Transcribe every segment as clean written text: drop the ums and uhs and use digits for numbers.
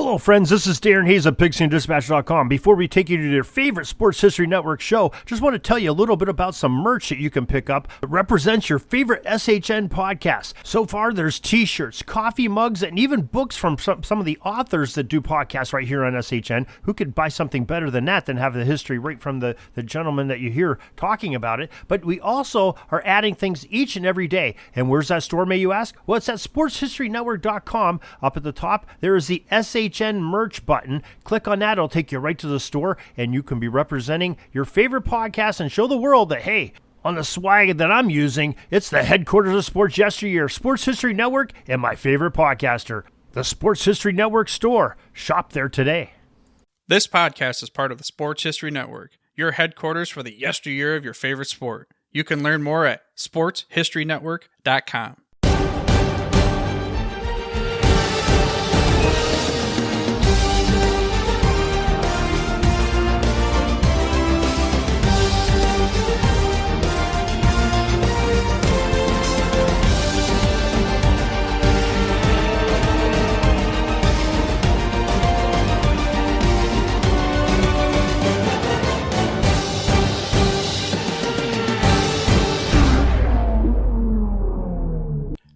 Hello, friends. This is Darren Hayes of PigskinDispatch.com. Before we take you to your favorite Sports History Network show, just want to tell you a little bit about some merch that you can pick up that represents your favorite SHN podcast. So far, there's t-shirts, coffee mugs, and even books from some of the authors that do podcasts right here on SHN. Who could buy something better than that, than have the history right from the gentleman that you hear talking about it? But we also are adding things each and every day. And where's that store, may you ask? Well, it's at SportsHistoryNetwork.com. Up at the top, there is the SHN merch button. Click on that. It'll take you right to the store, and you can be representing your favorite podcast and show the world that, hey, on the swag that I'm using, it's the headquarters of sports yesteryear, Sports History Network, and my favorite podcaster, the Sports History Network store. Shop there today. This podcast is part of the Sports History Network, your headquarters for the yesteryear of your favorite sport. You can learn more at sportshistorynetwork.com.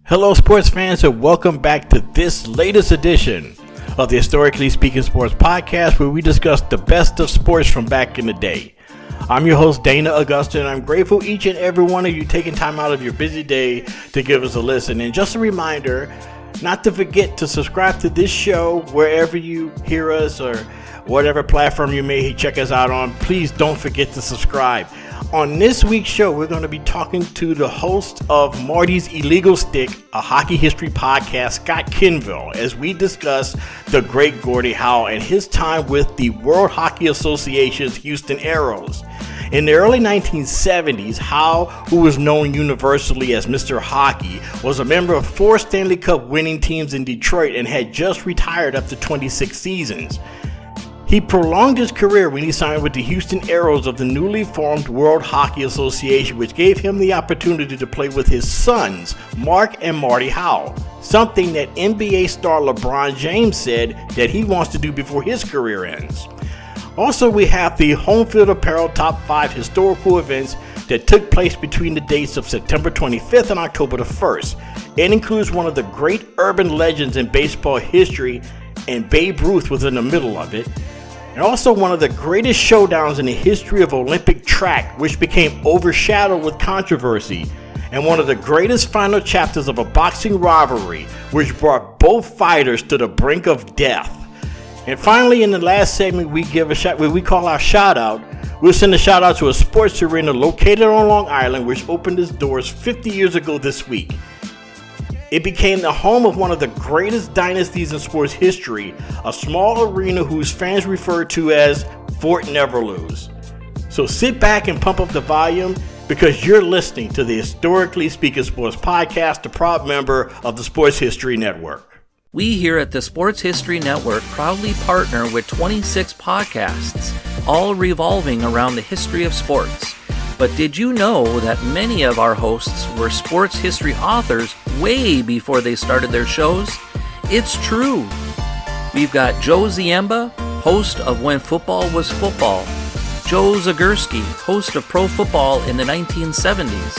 Hello, sports fans, and welcome back to this latest edition of the Historically Speaking Sports Podcast, where we discuss the best of sports from back in the day. I'm your host, Dana Augusta, and I'm grateful each and every one of you taking time out of your busy day to give us a listen. And just a reminder, not to forget to subscribe to this show wherever you hear us or whatever platform you may check us out on. Please don't forget to subscribe. On this week's show, we're going to be talking to the host of Marty's Illegal Stick, a hockey history podcast, Scott Kinville, as we discuss the great Gordie Howe and his time with the World Hockey Association's Houston Aeros. In the early 1970s, Howe, who was known universally as Mr. Hockey, was a member of 4 Stanley Cup winning teams in Detroit and had just retired after 26 seasons. He prolonged his career when he signed with the Houston Aeros of the newly formed World Hockey Association, which gave him the opportunity to play with his sons, Mark and Marty Howe, something that NBA star LeBron James said that he wants to do before his career ends. Also, we have the Home Field Apparel Top 5 historical events that took place between the dates of September 25th and October the 1st. It includes one of the great urban legends in baseball history, and Babe Ruth was in the middle of it. And also one of the greatest showdowns in the history of Olympic track, which became overshadowed with controversy, and one of the greatest final chapters of a boxing rivalry, which brought both fighters to the brink of death. And finally, in the last segment, we give a shot, we call our shout out. We'll send a shout out to a sports arena located on Long Island, which opened its doors 50 years ago this week. It became the home of one of the greatest dynasties in sports history, a small arena whose fans refer to as Fort Neverlose. So sit back and pump up the volume, because you're listening to the Historically Speaking Sports Podcast, a proud member of the Sports History Network. We here at the Sports History Network proudly partner with 26 podcasts, all revolving around the history of sports. But did you know that many of our hosts were sports history authors way before they started their shows? It's true. We've got Joe Ziemba, host of When Football Was Football, Joe Zagorski, host of Pro Football in the 1970s,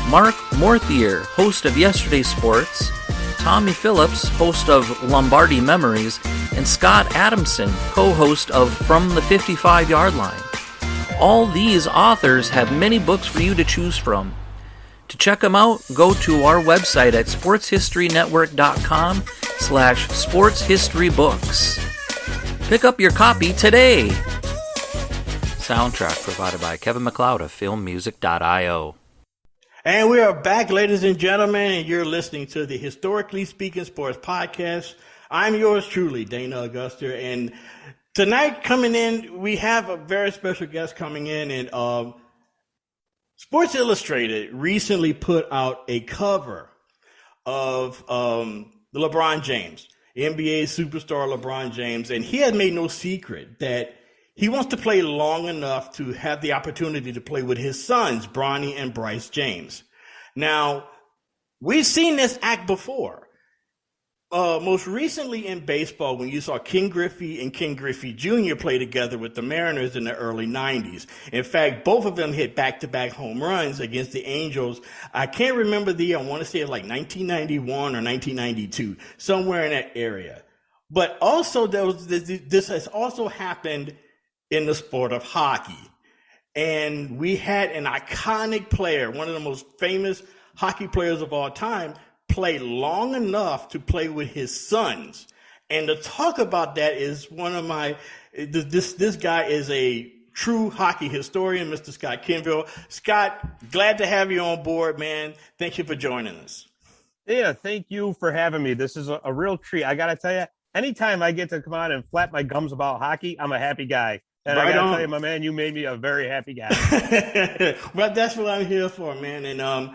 Mark Morthier, host of Yesterday Sports, Tommy Phillips, host of Lombardi Memories, and Scott Adamson, co-host of From the 55-Yard Line. All these authors have many books for you to choose from. To check them out, go to our website at sportshistorynetwork.com/sportshistorybooks. Pick up your copy today. Soundtrack provided by Kevin MacLeod of filmmusic.io. And we are back, ladies and gentlemen, and you're listening to the Historically Speaking Sports Podcast. I'm yours truly, Dana Augusta, and tonight coming in, we have a very special guest coming in, and Sports Illustrated recently put out a cover of LeBron James, NBA superstar LeBron James, and he had made no secret that he wants to play long enough to have the opportunity to play with his sons, Bronny and Bryce James. Now, we've seen this act before. most recently in baseball, when you saw Ken Griffey and Ken Griffey Jr. play together with the Mariners in the early 90s. In fact, both of them hit back-to-back home runs against the Angels. I can't remember the year. I want to say it like 1991 or 1992, somewhere in that area. But also, this has also happened in the sport of hockey. And we had an iconic player, one of the most famous hockey players of all time, play long enough to play with his sons. And to talk about that is one of my, this guy is a true hockey historian, Mr. Scott Kinville. Scott, glad to have you on board, man. Thank you for joining us. Yeah, thank you for having me. This is a real treat. I got to tell you, anytime I get to come on and flap my gums about hockey, I'm a happy guy. And right I got to tell you, my man, you made me a very happy guy. Well, that's what I'm here for, man. And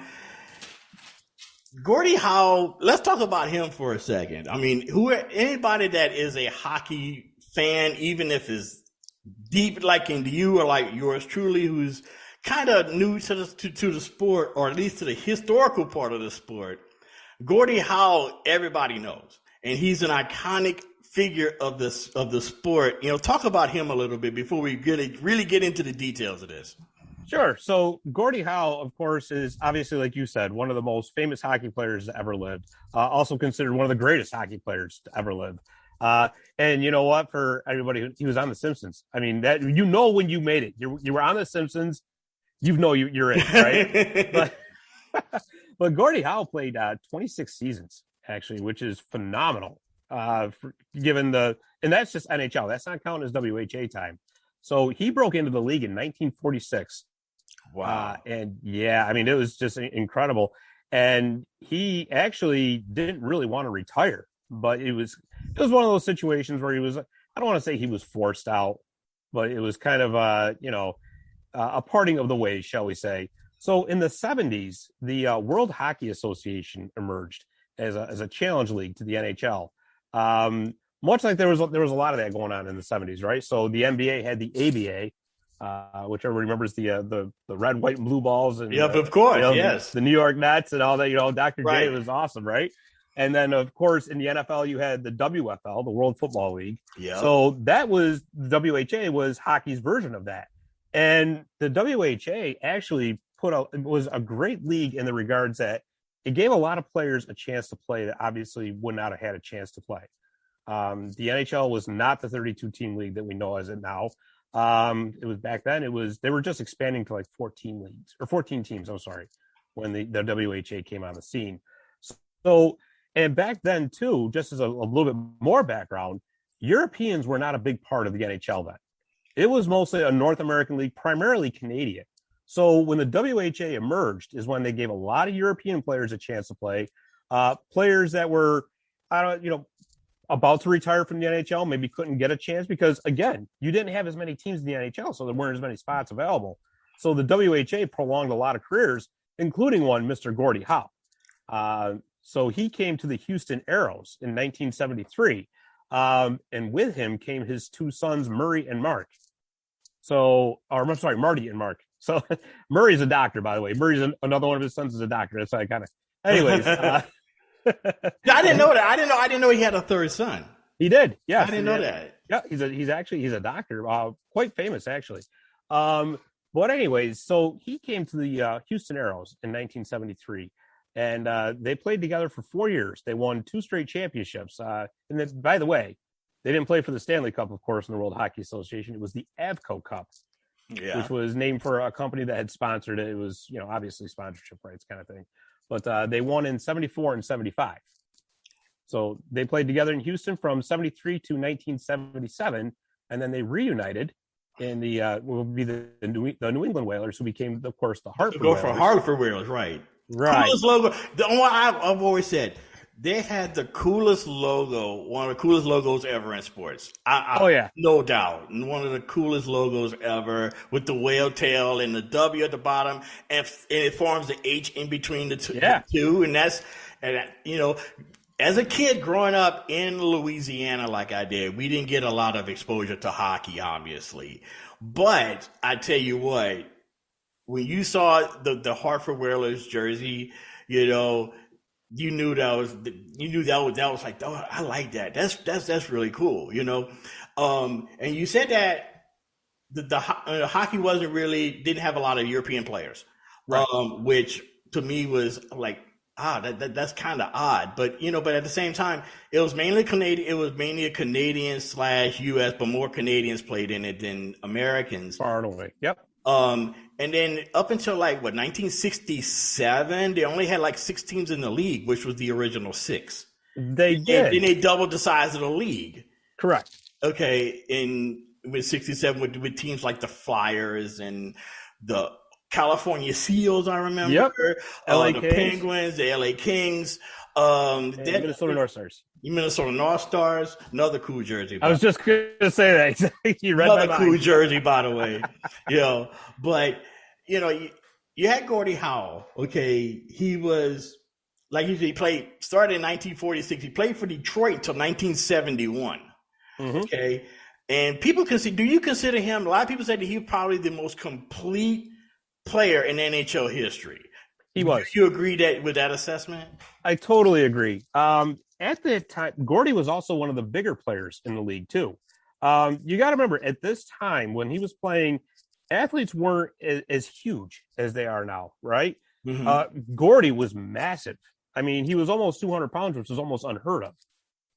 Gordie Howe, let's talk about him for a second. I mean, anybody that is a hockey fan, even if it's deep like in you or like yours truly, who's kind of new to the sport, or at least to the historical part of the sport, Gordie Howe, everybody knows. And he's an iconic figure of the sport. Talk about him a little bit before we really get into the details of this. Sure. So Gordie Howe, of course, is obviously, like you said, one of the most famous hockey players to ever lived. Also considered one of the greatest hockey players to ever live. And you know what? For everybody, he was on The Simpsons. I mean, that when you made it, you were on The Simpsons. You're in, right? but Gordie Howe played 26 seasons actually, which is phenomenal. Given and that's just NHL. That's not counting as WHA time. So he broke into the league in 1946. Wow. And yeah, I mean, it was just incredible. And he actually didn't really want to retire, but it was one of those situations where he was, I don't want to say he was forced out, but it was kind of a parting of the ways, shall we say. So in the 70s, the World Hockey Association emerged as a challenge league to the NHL. Much like there was a lot of that going on in the 70s, right? So the NBA had the ABA, which everybody remembers the red, white, and blue balls, and of course, yes, the New York Nets and all that. Dr. J was awesome, right? And then of course in the NFL you had the WFL, the World Football League. Yeah. So that was the WHA was hockey's version of that, and the WHA actually was a great league in the regards that it gave a lot of players a chance to play that obviously would not have had a chance to play. The NHL was not the 32-team league that we know as it now. It was back then. They were just expanding to like 14 leagues or 14 teams. I'm sorry, when the WHA came on the scene. So, and back then too, just as a little bit more background, Europeans were not a big part of the NHL then. It was mostly a North American league, primarily Canadian. So when the WHA emerged is when they gave a lot of European players a chance to play, players that were, about to retire from the NHL, maybe couldn't get a chance because, again, you didn't have as many teams in the NHL, so there weren't as many spots available. So the WHA prolonged a lot of careers, including one, Mr. Gordie Howe. So he came to the Houston Aeros in 1973, and with him came his two sons, Marty and Mark. Marty and Mark. So Murray's a doctor, by the way. Murray's another one of his sons is a doctor. That's how I kind of. Anyways, I didn't know that. I didn't know he had a third son. He did. Yeah, I didn't know that. Yeah, he's a doctor. Quite famous actually. But anyways, so he came to the Houston Aeros in 1973, and they played together for 4 years. They won 2 straight championships. And then, by the way, they didn't play for the Stanley Cup, of course, in the World Hockey Association. It was the Avco Cup. Yeah. Which was named for a company that had sponsored it. It was, obviously sponsorship rights kind of thing. But they won in 74 and 75. So they played together in Houston from 73 to 1977. And then they reunited in the New England Whalers, who became, of course, the Hartford Whalers. Go for Hartford Whalers, right. Right. Coolest logo. The one I've always said, they had the coolest logo, one of the coolest logos ever in sports. No doubt. One of the coolest logos ever with the whale tail and the W at the bottom, and it forms the H in between the two. Yeah. As a kid growing up in Louisiana like I did, we didn't get a lot of exposure to hockey, obviously. But I tell you what, when you saw the Hartford Whalers jersey, you knew that was like, oh, I like that. That's really cool, you know. And you said that the hockey didn't have a lot of European players, right. Which to me was like, that's kind of odd. But you know, but at the same time, it was mainly Canadian. It was mainly a Canadian/US, but more Canadians played in it than Americans. Far and away. Yep. And then up until 1967, they only had 6 teams in the league, which was the original 6. They did. And they doubled the size of the league. Correct. Okay, with 67, with teams like the Flyers and the California Seals, I remember. Yep. The Penguins, the LA Kings. Minnesota North Stars. Minnesota North Stars, another cool jersey. I was just going to say that. You read another cool jersey, by the way. But you had Gordie Howe. Okay, he was he started in 1946. He played for Detroit until 1971. Mm-hmm. Okay, and people do you consider him? A lot of people say that he was probably the most complete player in NHL history. He was. Do you agree with that assessment? I totally agree. At that time, Gordie was also one of the bigger players in the league too. You got to remember, at this time when he was playing, athletes weren't as huge as they are now, right? Mm-hmm. Gordie was massive. I mean, he was almost 200 pounds, which was almost unheard of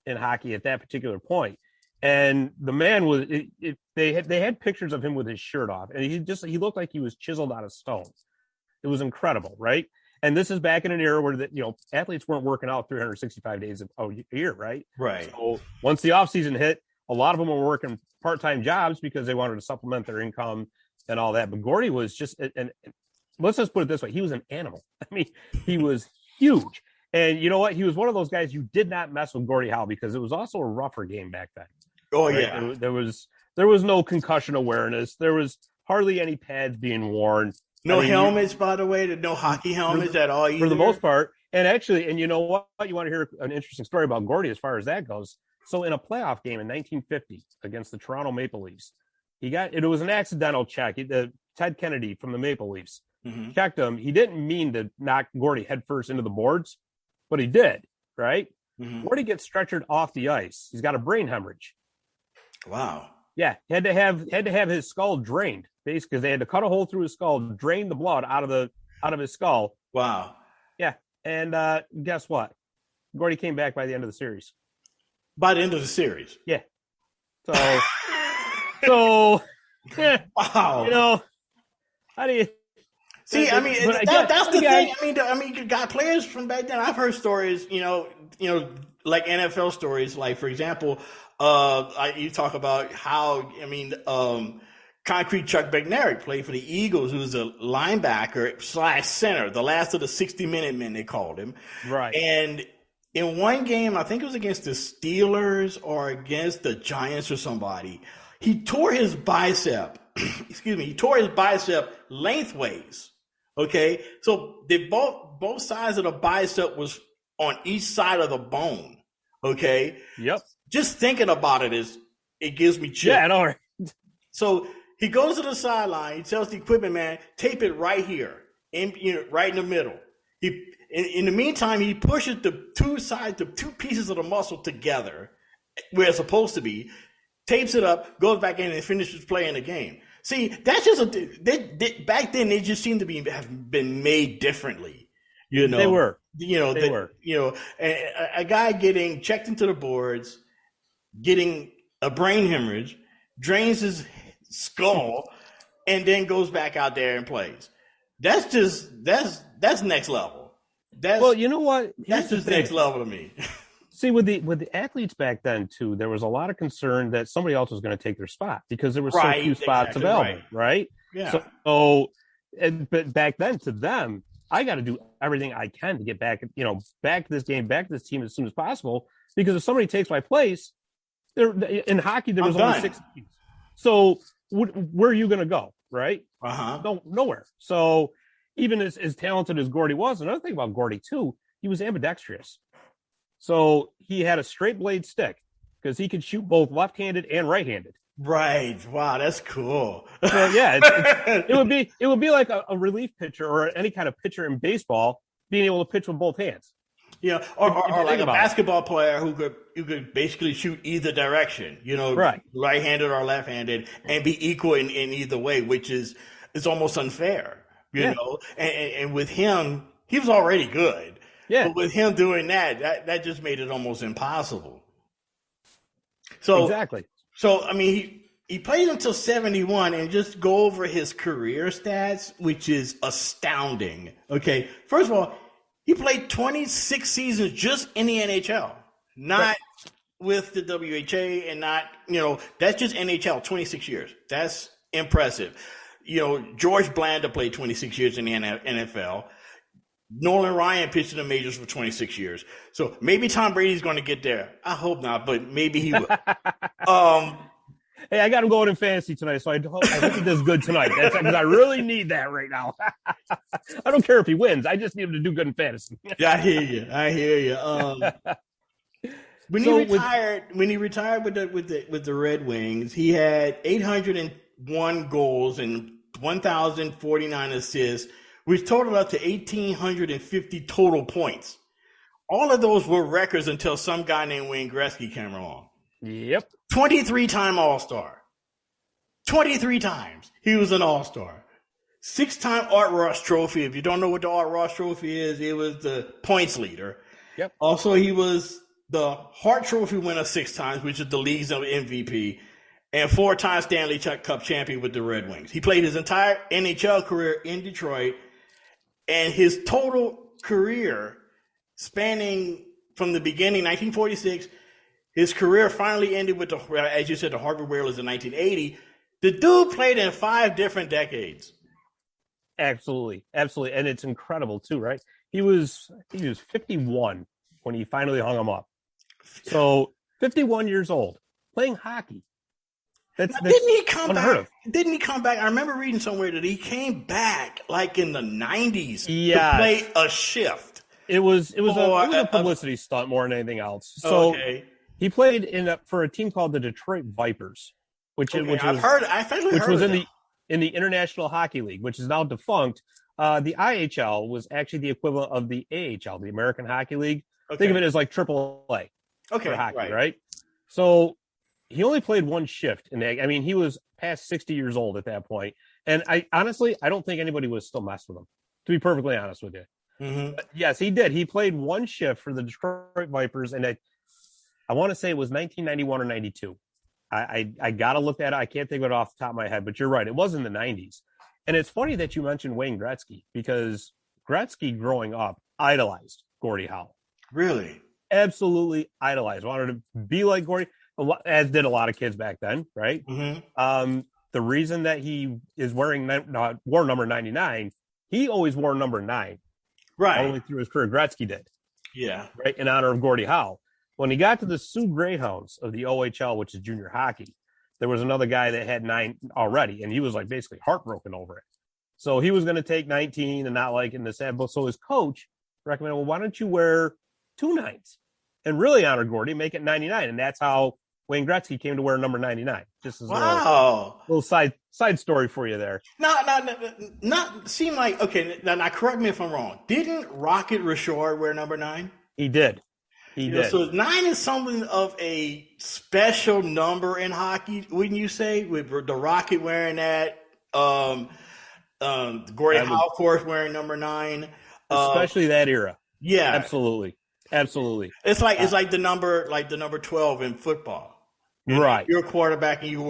in hockey at that particular point. And the man was. They had pictures of him with his shirt off, and he looked like he was chiseled out of stone. It was incredible, right? And this is back in an era where athletes weren't working out 365 days a year, right? Right. So once the off season hit, a lot of them were working part-time jobs because they wanted to supplement their income and all that. But Gordie was just, and let's just put it this way, he was an animal. I mean, he was huge. And you know what? He was one of those guys you did not mess with Gordie Howe because it was also a rougher game back then. Oh, right? yeah. There was no concussion awareness. There was hardly any pads being worn. No helmets, by the way. No hockey helmets at all either. For the most part. And actually, and you know what? You want to hear an interesting story about Gordie as far as that goes. So in a playoff game in 1950 against the Toronto Maple Leafs, it was an accidental check. Ted Kennedy from the Maple Leafs checked him. He didn't mean to knock Gordie headfirst into the boards, but he did, right? Mm-hmm. Gordie gets stretchered off the ice. He's got a brain hemorrhage. Wow. Yeah, had to have his skull drained, basically, because they had to cut a hole through his skull, drain the blood out of his skull. Wow. Yeah, and guess what? Gordie came back by the end of the series. By the end of the series. Yeah. So yeah. Wow. How do you see? I mean, that's the thing. I mean, you got players from back then. I've heard stories, like NFL stories. Like, for example, you talk about how, Concrete Chuck Bednarik played for the Eagles, who was a linebacker / center, the last of the 60-minute men, they called him. Right. And in one game, I think it was against the Steelers or against the Giants or somebody, he tore his bicep. He tore his bicep lengthways. Okay. So both sides of the bicep was on each side of the bone. Okay. Yep. Just thinking about it gives me chills. Yeah, I know. So he goes to the sideline. He tells the equipment man, tape it right here, right in the middle. In the meantime, he pushes the two pieces of the muscle together where it's supposed to be, tapes it up, goes back in and finishes playing the game. See, that's just back then they just seemed to have been made differently. They were. They were. A guy getting checked into the boards, getting a brain hemorrhage, drains his skull, and then goes back out there and plays. That's next level. Well, you know what? That's just next level to me. See, with the athletes back then too, there was a lot of concern that somebody else was going to take their spot because there were so few spots available, right? Yeah. But back then, to them, I got to do everything I can to get back to this game, back to this team as soon as possible. Because if somebody takes my place, in hockey there was only 6 teams. So where are you going to go, right? No, nowhere. So even as talented as Gordie was, another thing about Gordie too, he was ambidextrous. So he had a straight blade stick because he could shoot both left-handed and right-handed. Right. Wow, that's cool. So yeah, it would be like a relief pitcher or any kind of pitcher in baseball being able to pitch with both hands. You know, or like a basketball player who could basically shoot either direction, you know, right-handed or left-handed, and be equal in either way, which is almost unfair, you know. And with him, he was already good. Yeah. But with him doing that just made it almost impossible. So exactly. So I mean, he played until 71, and just go over his career stats, which is astounding. Okay, first of all, he played 26 seasons just in the NHL, not with the WHA, and not, you know, that's just NHL, 26 years. That's impressive. You know, George Blanda played 26 years in the NFL. Nolan Ryan pitched in the majors for 26 years. So maybe Tom Brady's going to get there. I hope not, but maybe he will. Hey, I got him going in fantasy tonight, so I hope he does good tonight. That's because I really need that right now. I don't care if he wins. I just need him to do good in fantasy. Yeah, I hear you. When he retired with the Red Wings, he had 801 goals and 1,049 assists, which totaled up to 1,850 total points. All of those were records until some guy named Wayne Gretzky came along. Yep. 23-time All-Star. 23 times he was an All-Star. 6-time Art Ross Trophy. If you don't know what the Art Ross Trophy is, it was the points leader. Yep. Also, he was the Hart Trophy winner 6 times, which is the league's MVP, and 4-time Stanley Cup champion with the Red Wings. He played his entire NHL career in Detroit, and his total career spanning from the beginning, 1946, his career finally ended with, as you said, the Harvard Whalers in 1980. The dude played in 5 different decades. Absolutely. Absolutely. And it's incredible too, right? He was 51 when he finally hung him up. So 51 years old, playing hockey. That's didn't he come back? Didn't he come back? I remember reading somewhere that he came back like in the 90s to play a shift. It was a publicity stunt more than anything else. So he played for a team called the Detroit Vipers, which was in the International Hockey League, which is now defunct. The IHL was actually the equivalent of the AHL, the American Hockey League. Okay. Think of it as like AAA for hockey, right? So he only played one shift. I mean, he was past 60 years old at that point. And I don't think anybody was still messing with him, to be perfectly honest with you. Mm-hmm. But yes, he did. He played one shift for the Detroit Vipers, and I want to say it was 1991 or 92. I got to look at it. I can't think of it off the top of my head, but you're right. It was in the 90s. And it's funny that you mentioned Wayne Gretzky, because Gretzky growing up idolized Gordie Howe. Really? Absolutely idolized. Wanted to be like Gordie, as did a lot of kids back then, right? Mm-hmm. The reason that he is wore number 99, he always wore number 9. Right. Only through his career. Gretzky did. Yeah. Right. In honor of Gordie Howe. When he got to the Sioux Greyhounds of the OHL, which is junior hockey, there was another guy that had 9 already, and he was like basically heartbroken over it. So he was going to take 19 and not like in the sad book. So his coach recommended, well, why don't you wear 2 9s and really honor Gordie, make it 99. And that's how Wayne Gretzky came to wear number 99. Just as a little side story for you there. Not seem like, okay, now correct me if I'm wrong. Didn't Rocket Richard wear number 9? He did. He did. So 9 is something of a special number in hockey, wouldn't you say? With the Rocket wearing that, Gordie Howe, of course, wearing number 9, especially that era. Yeah, absolutely. It's like the number 12 in football. Right. You're a quarterback and you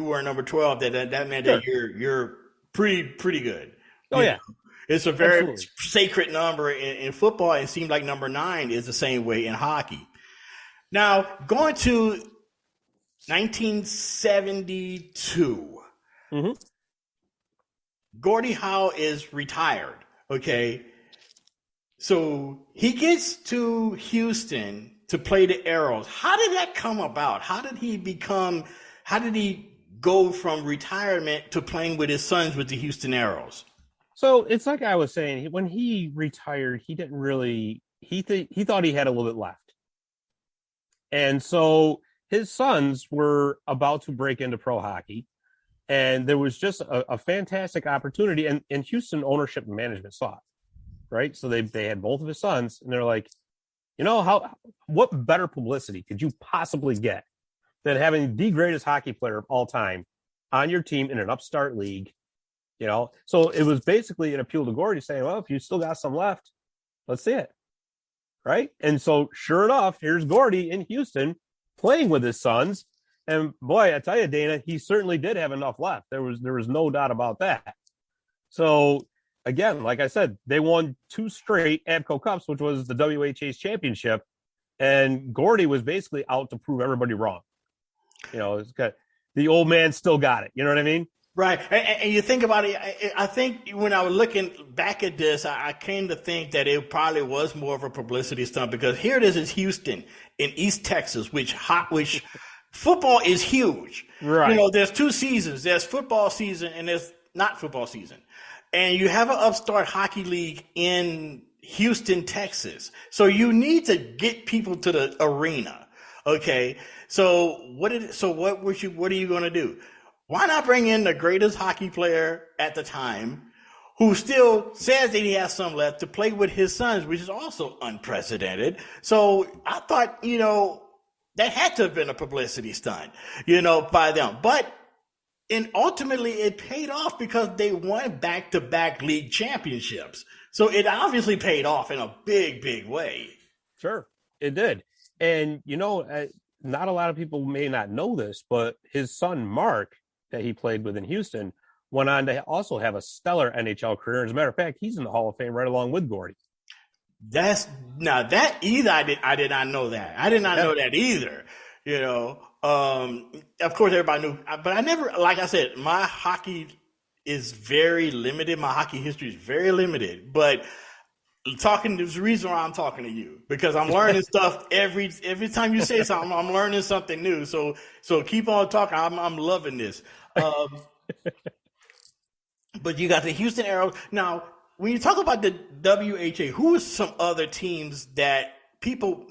were number 12. That meant that you're pretty good. Oh yeah. It's a very sacred number in football. It seems like number 9 is the same way in hockey. Now, going to 1972, mm-hmm. Gordie Howe is retired, okay? So he gets to Houston to play the Aeros. How did that come about? How did he go from retirement to playing with his sons with the Houston Aeros? So it's like I was saying, when he retired, he didn't really, he thought he had a little bit left. And so his sons were about to break into pro hockey, and there was just a fantastic opportunity, and Houston ownership and management saw it, right? So they had both of his sons, and they're like, You know, what better publicity could you possibly get than having the greatest hockey player of all time on your team in an upstart league? You know, so it was basically an appeal to Gordie saying, well, if you still got some left, let's see it. Right. And so sure enough, here's Gordie in Houston playing with his sons. And boy, I tell you, Dana, he certainly did have enough left. There was no doubt about that. So again, like I said, they won 2 straight Abco Cups, which was the WHA's championship. And Gordie was basically out to prove everybody wrong. You know, the old man still got it. You know what I mean? Right. And you think about it, I think when I was looking back at this, I came to think that it probably was more of a publicity stunt, because here it is in Houston, in East Texas, which football is huge. Right. You know, there's 2 seasons. There's football season and there's not football season. And you have an upstart hockey league in Houston, Texas. So you need to get people to the arena. Okay. So what are you going to do? Why not bring in the greatest hockey player at the time, who still says that he has some left, to play with his sons, which is also unprecedented. So I thought, you know, that had to have been a publicity stunt, you know, by them. But ultimately it paid off, because they won back-to-back league championships. So it obviously paid off in a big, big way. Sure, it did. And, you know, not a lot of people may not know this, but his son, Mark, that he played with in Houston, went on to also have a stellar NHL career. As a matter of fact, he's in the Hall of Fame right along with Gordie. I did not know that. I did not know that either. You know, of course everybody knew, but I never, like I said, my hockey is very limited. My hockey history is very limited, but there's a reason why I'm talking to you, because I'm learning stuff every time you say something. I'm learning something new. So keep on talking. I'm loving this. But you got the Houston Aeros. Now, when you talk about the WHA, who are some other teams that people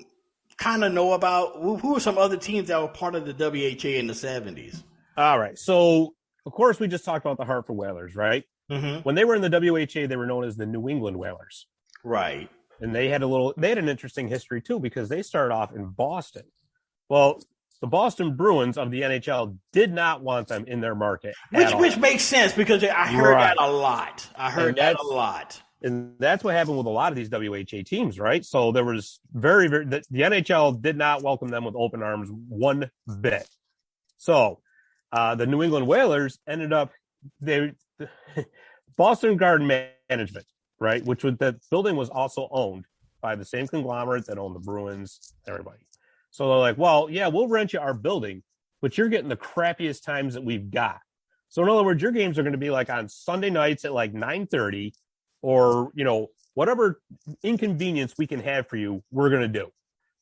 kind of know about? Who are some other teams that were part of the WHA in the 70s? All right. So, of course, we just talked about the Hartford Whalers, right? Mm-hmm. When they were in the WHA, they were known as the New England Whalers. Right. And they had an interesting history, too, because they started off in Boston. Well, the Boston Bruins of the NHL did not want them in their market. Which makes sense, because I heard that a lot. And that's what happened with a lot of these WHA teams, right? So there was the NHL did not welcome them with open arms one bit. So the New England Whalers ended up, Boston Garden Management, right? The building was also owned by the same conglomerate that owned the Bruins, everybody. So they're like, well, yeah, we'll rent you our building, but you're getting the crappiest times that we've got. So in other words, your games are going to be like on Sunday nights at like 9:30, or, you know, whatever inconvenience we can have for you, we're going to do.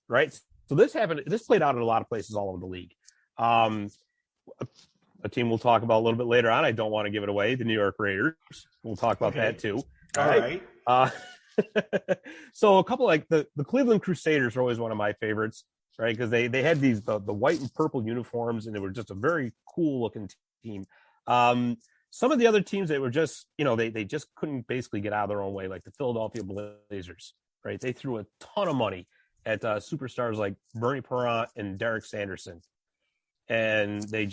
Right. So this played out in a lot of places all over the league. A team we'll talk about a little bit later on, I don't want to give it away, the New York Raiders. We'll talk about that too. All right. So a couple, like the Cleveland Crusaders are always one of my favorites. Right, because they had the white and purple uniforms, and they were just a very cool looking team. Some of the other teams that were just, you know, they just couldn't basically get out of their own way, like the Philadelphia Blazers. Right, they threw a ton of money at superstars like Bernie Parent and Derek Sanderson, and they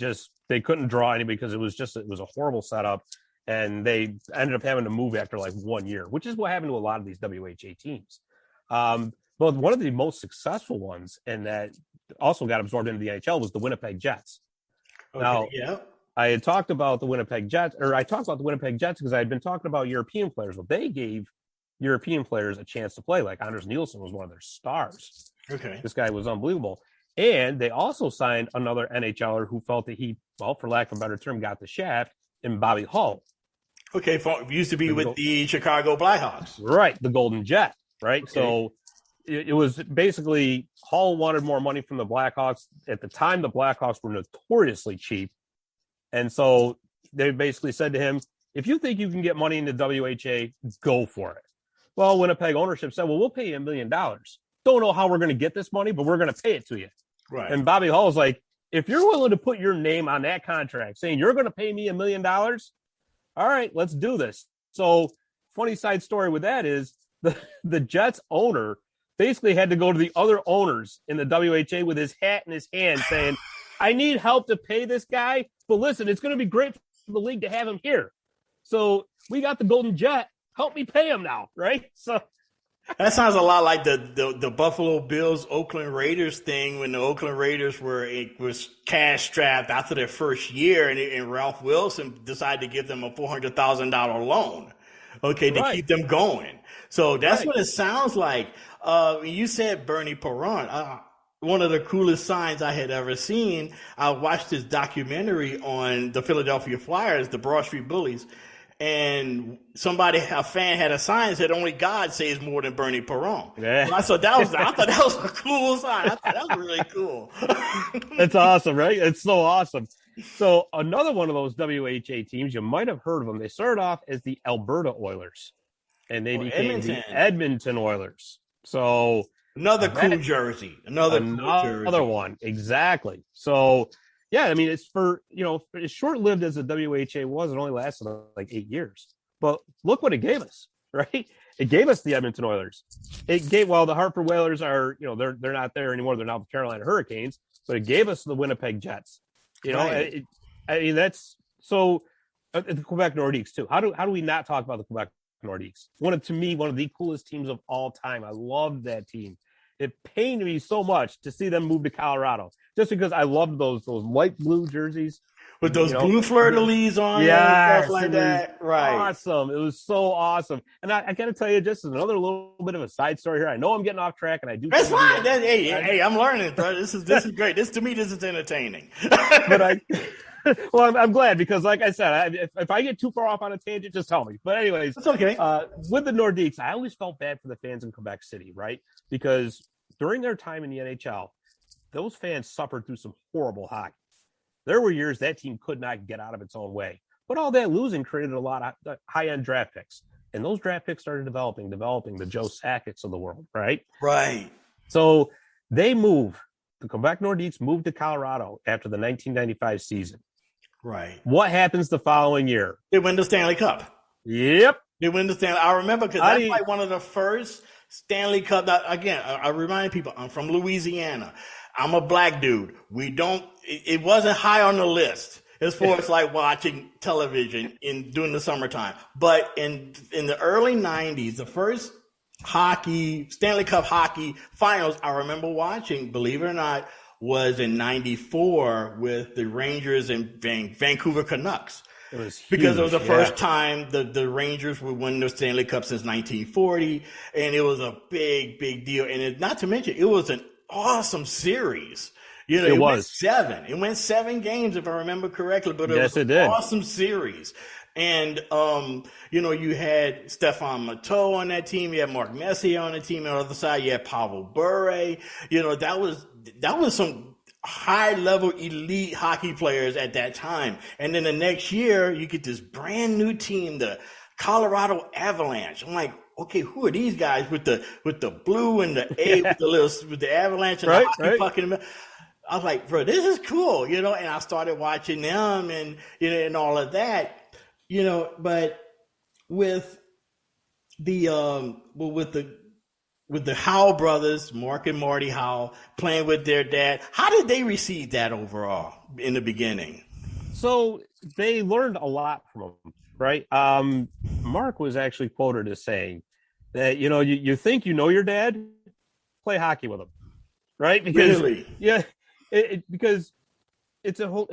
couldn't draw anybody, because it was a horrible setup, and they ended up having to move after like 1 year, which is what happened to a lot of these WHA teams. But one of the most successful ones, and that also got absorbed into the NHL, was the Winnipeg Jets. Okay, now, yeah. I had talked about the Winnipeg Jets because I had been talking about European players. Well, they gave European players a chance to play. Like Anders Nielsen was one of their stars. Okay. This guy was unbelievable. And they also signed another NHLer who felt that he, well, for lack of a better term, got the shaft, in Bobby Hull. Okay, used to be with the Chicago Blackhawks. Right, the Golden Jet, right? Okay. So it was basically Hull wanted more money from the Blackhawks. At the time, the Blackhawks were notoriously cheap. And so they basically said to him, if you think you can get money in the WHA, go for it. Well, Winnipeg ownership said, well, we'll pay you $1 million. Don't know how we're going to get this money, but we're going to pay it to you. Right. And Bobby Hull was like, if you're willing to put your name on that contract saying you're going to pay me $1 million, all right, let's do this. So funny side story with that is the Jets owner basically had to go to the other owners in the WHA with his hat in his hand saying, I need help to pay this guy, but listen, it's going to be great for the league to have him here. So we got the Golden Jet. Help me pay him now, right? So that sounds a lot like the Buffalo Bills Oakland Raiders thing when the Oakland Raiders was cash strapped after their first year, and Ralph Wilson decided to give them a $400,000 loan, to keep them going. So that's what it sounds like. You said Bernie Perron. One of the coolest signs I had ever seen. I watched this documentary on the Philadelphia Flyers, the Broad Street Bullies. And a fan had a sign that said, only God saves more than Bernie Perron. Yeah. I thought that was a cool sign. I thought that was really cool. It's awesome, right? It's so awesome. So another one of those WHA teams, you might have heard of them. They started off as the Alberta Oilers, and they became the Edmonton Oilers. So another cool jersey. Another one. Exactly. So yeah, I mean, it's as short-lived as the WHA was, it only lasted like 8 years. But look what it gave us, right? It gave us the Edmonton Oilers. The Hartford Whalers are, they're not there anymore. They're now the Carolina Hurricanes. But it gave us the Winnipeg Jets. The Quebec Nordiques too. How do we not talk about the Quebec Nordiques? One of the coolest teams of all time. I loved that team. It pained me so much to see them move to Colorado, just because I loved those light blue jerseys with those blue fleur-de-lis on, and stuff like that. Right, awesome. It was so awesome. And I got to tell you, just as another little bit of a side story here. I know I'm getting off track, and I do. That's fine. Hey, I'm learning, bro. This is great. This is entertaining. But well, I'm glad, because, like I said, if I get too far off on a tangent, just tell me. But anyways, it's okay. With the Nordiques, I always felt bad for the fans in Quebec City, right? Because during their time in the NHL, those fans suffered through some horrible hockey. There were years that team could not get out of its own way. But all that losing created a lot of high-end draft picks. And those draft picks started developing the Joe Sakic's of the world, right? Right. So the Quebec Nordiques moved to Colorado after the 1995 season. Right. What happens the following year? They win the Stanley Cup. Yep. They win the Stanley. I remember, because that's like one of the first Stanley Cup. Now, again, I remind people, I'm from Louisiana. I'm a black dude. It wasn't high on the list as far as like watching television during the summertime. But in the early 90s, the first Stanley Cup hockey finals I remember watching, believe it or not, was in 94 with the Rangers and Vancouver Canucks. It was huge, because it was the first time the Rangers would win the Stanley Cup since 1940, and it was a big, big deal. And not to mention, it was an awesome series. It was 7. It went 7 games, if I remember correctly, but it was an awesome series. And, you had Stefan Matteau on that team. You had Mark Messier on the team. On the other side, you had Pavel Bure. That was some high-level elite hockey players at that time. And then the next year, you get this brand new team, the Colorado Avalanche. I'm like, okay, who are these guys with the blue and the A with the Avalanche and the hockey puck in the middle? I was like, bro, this is cool, and I started watching them and and all of that. But with the Howe brothers, Mark and Marty Howe, playing with their dad, how did they receive that overall in the beginning? So they learned a lot from them, right? Mark was actually quoted as saying that, you think you know your dad, play hockey with him, right? Because, really? Yeah, because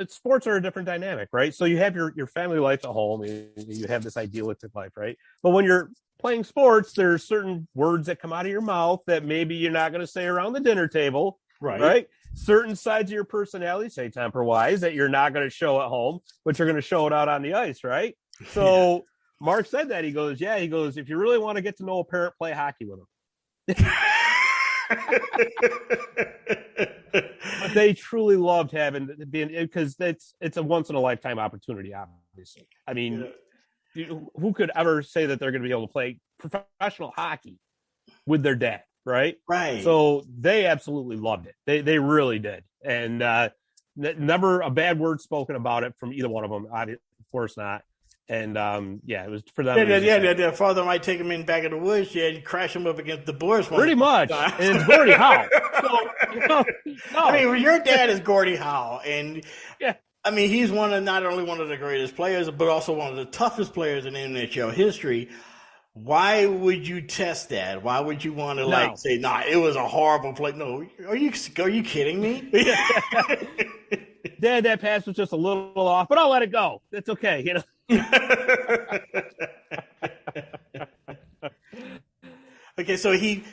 sports are a different dynamic, right? So you have your family life at home, and you have this idealistic life, right? But when you're playing sports, there's certain words that come out of your mouth that maybe you're not going to say around the dinner table, right? Certain sides of your personality, say temper-wise, that you're not going to show at home, but you're going to show it out on the ice, right? So Mark said that. He goes, if you really want to get to know a parent, play hockey with them. But they truly loved being, because it's a once in a lifetime opportunity, obviously. I mean, who could ever say that they're going to be able to play professional hockey with their dad, right? Right. So they absolutely loved it. They really did. And never a bad word spoken about it from either one of them. Of course not. And it was for them. Their father might take him in back of the woods, and crash him up against the boards. Pretty much. And it's Gordie Howe. So, I mean, your dad is Gordie Howe, and I mean, he's not only one of the greatest players, but also one of the toughest players in NHL history. Why would you test that? Why would you want to say, "Nah, it was a horrible play"? No, are you kidding me? Dad, that pass was just a little off, but I'll let it go. It's okay, you know. Okay, so he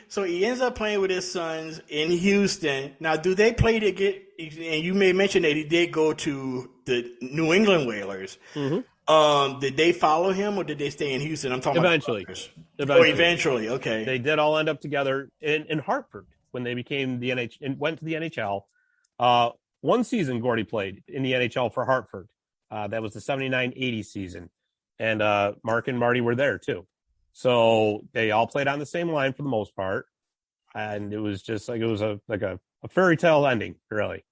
ends up playing with his sons in Houston. Now, do they play to get? And you may mention that he did go to the New England Whalers. Mm-hmm. Did they follow him, or did they stay in Houston? I'm talking eventually. Eventually, okay. They did all end up together in Hartford when they became the NHL and went to the NHL. One season Gordie played in the NHL for Hartford. That was the 79-80 season. And Mark and Marty were there too. So they all played on the same line for the most part. And it was just like, it was a fairy tale ending, really.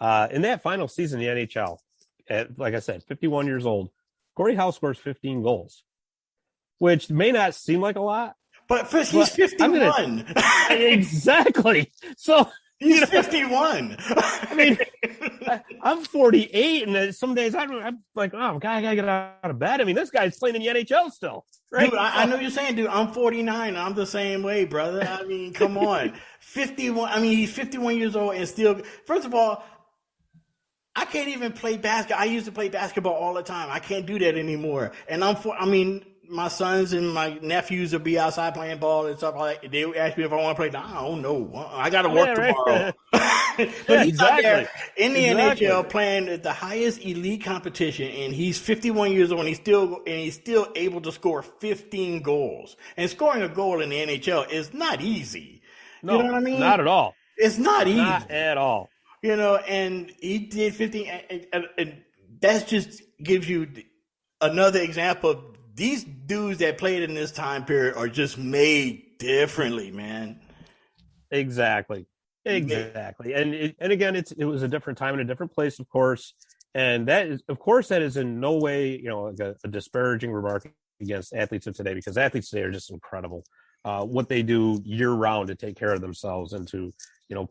In that final season in the NHL, like I said, 51 years old, Gordie Howe scores 15 goals, which may not seem like a lot. But he's 51. Exactly. So he's 51. I mean, I'm 48, and some days I'm like, oh, God, I gotta get out of bed. I mean, this guy's playing in the NHL still, right? Dude, I know you're saying, dude, I'm 49. I'm the same way, brother. I mean, come on. 51. I mean, he's 51 years old and still. First of all, I can't even play basketball. I used to play basketball all the time. I can't do that anymore. And my sons and my nephews will be outside playing ball and stuff like that. They ask me if I want to play. No, I don't know. I got to work tomorrow. But he's out there in the NHL playing at the highest elite competition, and he's 51 years old, and he's still able to score 15 goals. And scoring a goal in the NHL is not easy. No, you know what I mean? Not at all. It's not easy. Not at all. You know, and he did 15, and that just gives you another example of these dudes that played in this time period are just made differently, man. Exactly. And again, it was a different time and a different place, of course. And that is in no way, like a disparaging remark against athletes of today, because athletes today are just incredible. What they do year round to take care of themselves and to,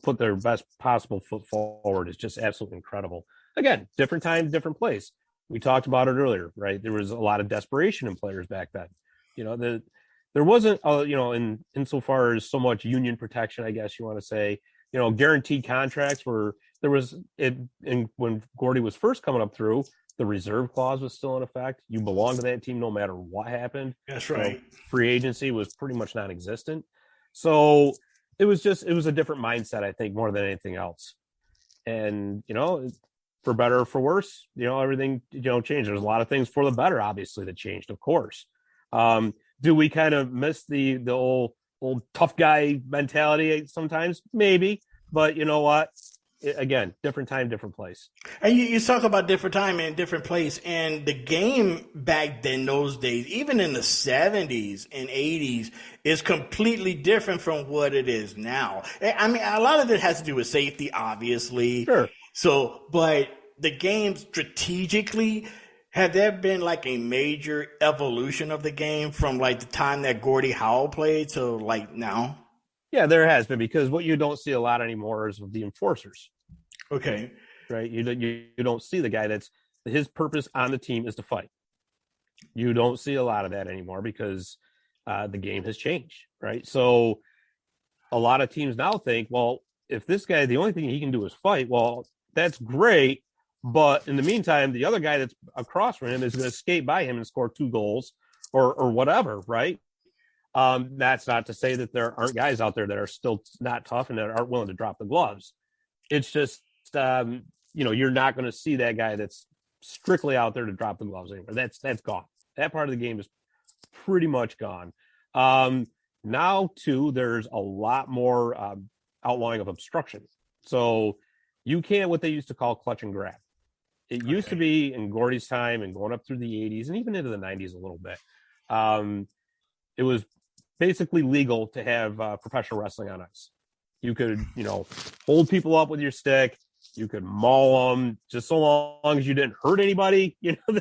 put their best possible foot forward is just absolutely incredible. Again, different time, different place. We talked about it earlier, right? There was a lot of desperation in players back then. There wasn't, insofar as so much union protection, I guess you want to say, guaranteed contracts were, when Gordie was first coming up through, the reserve clause was still in effect. You belonged to that team no matter what happened. That's right. Free agency was pretty much non-existent. So it was a different mindset, I think, more than anything else. And, for better or for worse, everything, changed. There's a lot of things for the better, obviously, that changed, of course. Do we kind of miss the old tough guy mentality sometimes? Maybe. But you know what? Again, different time, different place. And you talk about different time and different place, and the game back then, those days, even in the 70s and 80s, is completely different from what it is now. I mean, a lot of it has to do with safety, obviously. Sure. So, but the game strategically, have there been like a major evolution of the game from like the time that Gordie Howe played to like now? Yeah, there has been, because what you don't see a lot anymore is the enforcers. Okay. Right? You don't see the guy that's his purpose on the team is to fight. You don't see a lot of that anymore because the game has changed, right? So a lot of teams now think, well, if this guy, the only thing he can do is fight, well, that's great. But in the meantime, the other guy that's across from him is going to skate by him and score 2 goals or whatever, right? That's not to say that there aren't guys out there that are still not tough and that aren't willing to drop the gloves. It's just, you're not going to see that guy that's strictly out there to drop the gloves anymore. That's gone. That part of the game is pretty much gone. Now, too, there's a lot more outlawing of obstruction. So you can't, what they used to call clutch and grab. It used to be in Gordie's time and going up through the 80s and even into the 90s a little bit. It was basically legal to have professional wrestling on ice. You could, hold people up with your stick, You could maul them just so long as you didn't hurt anybody. You know,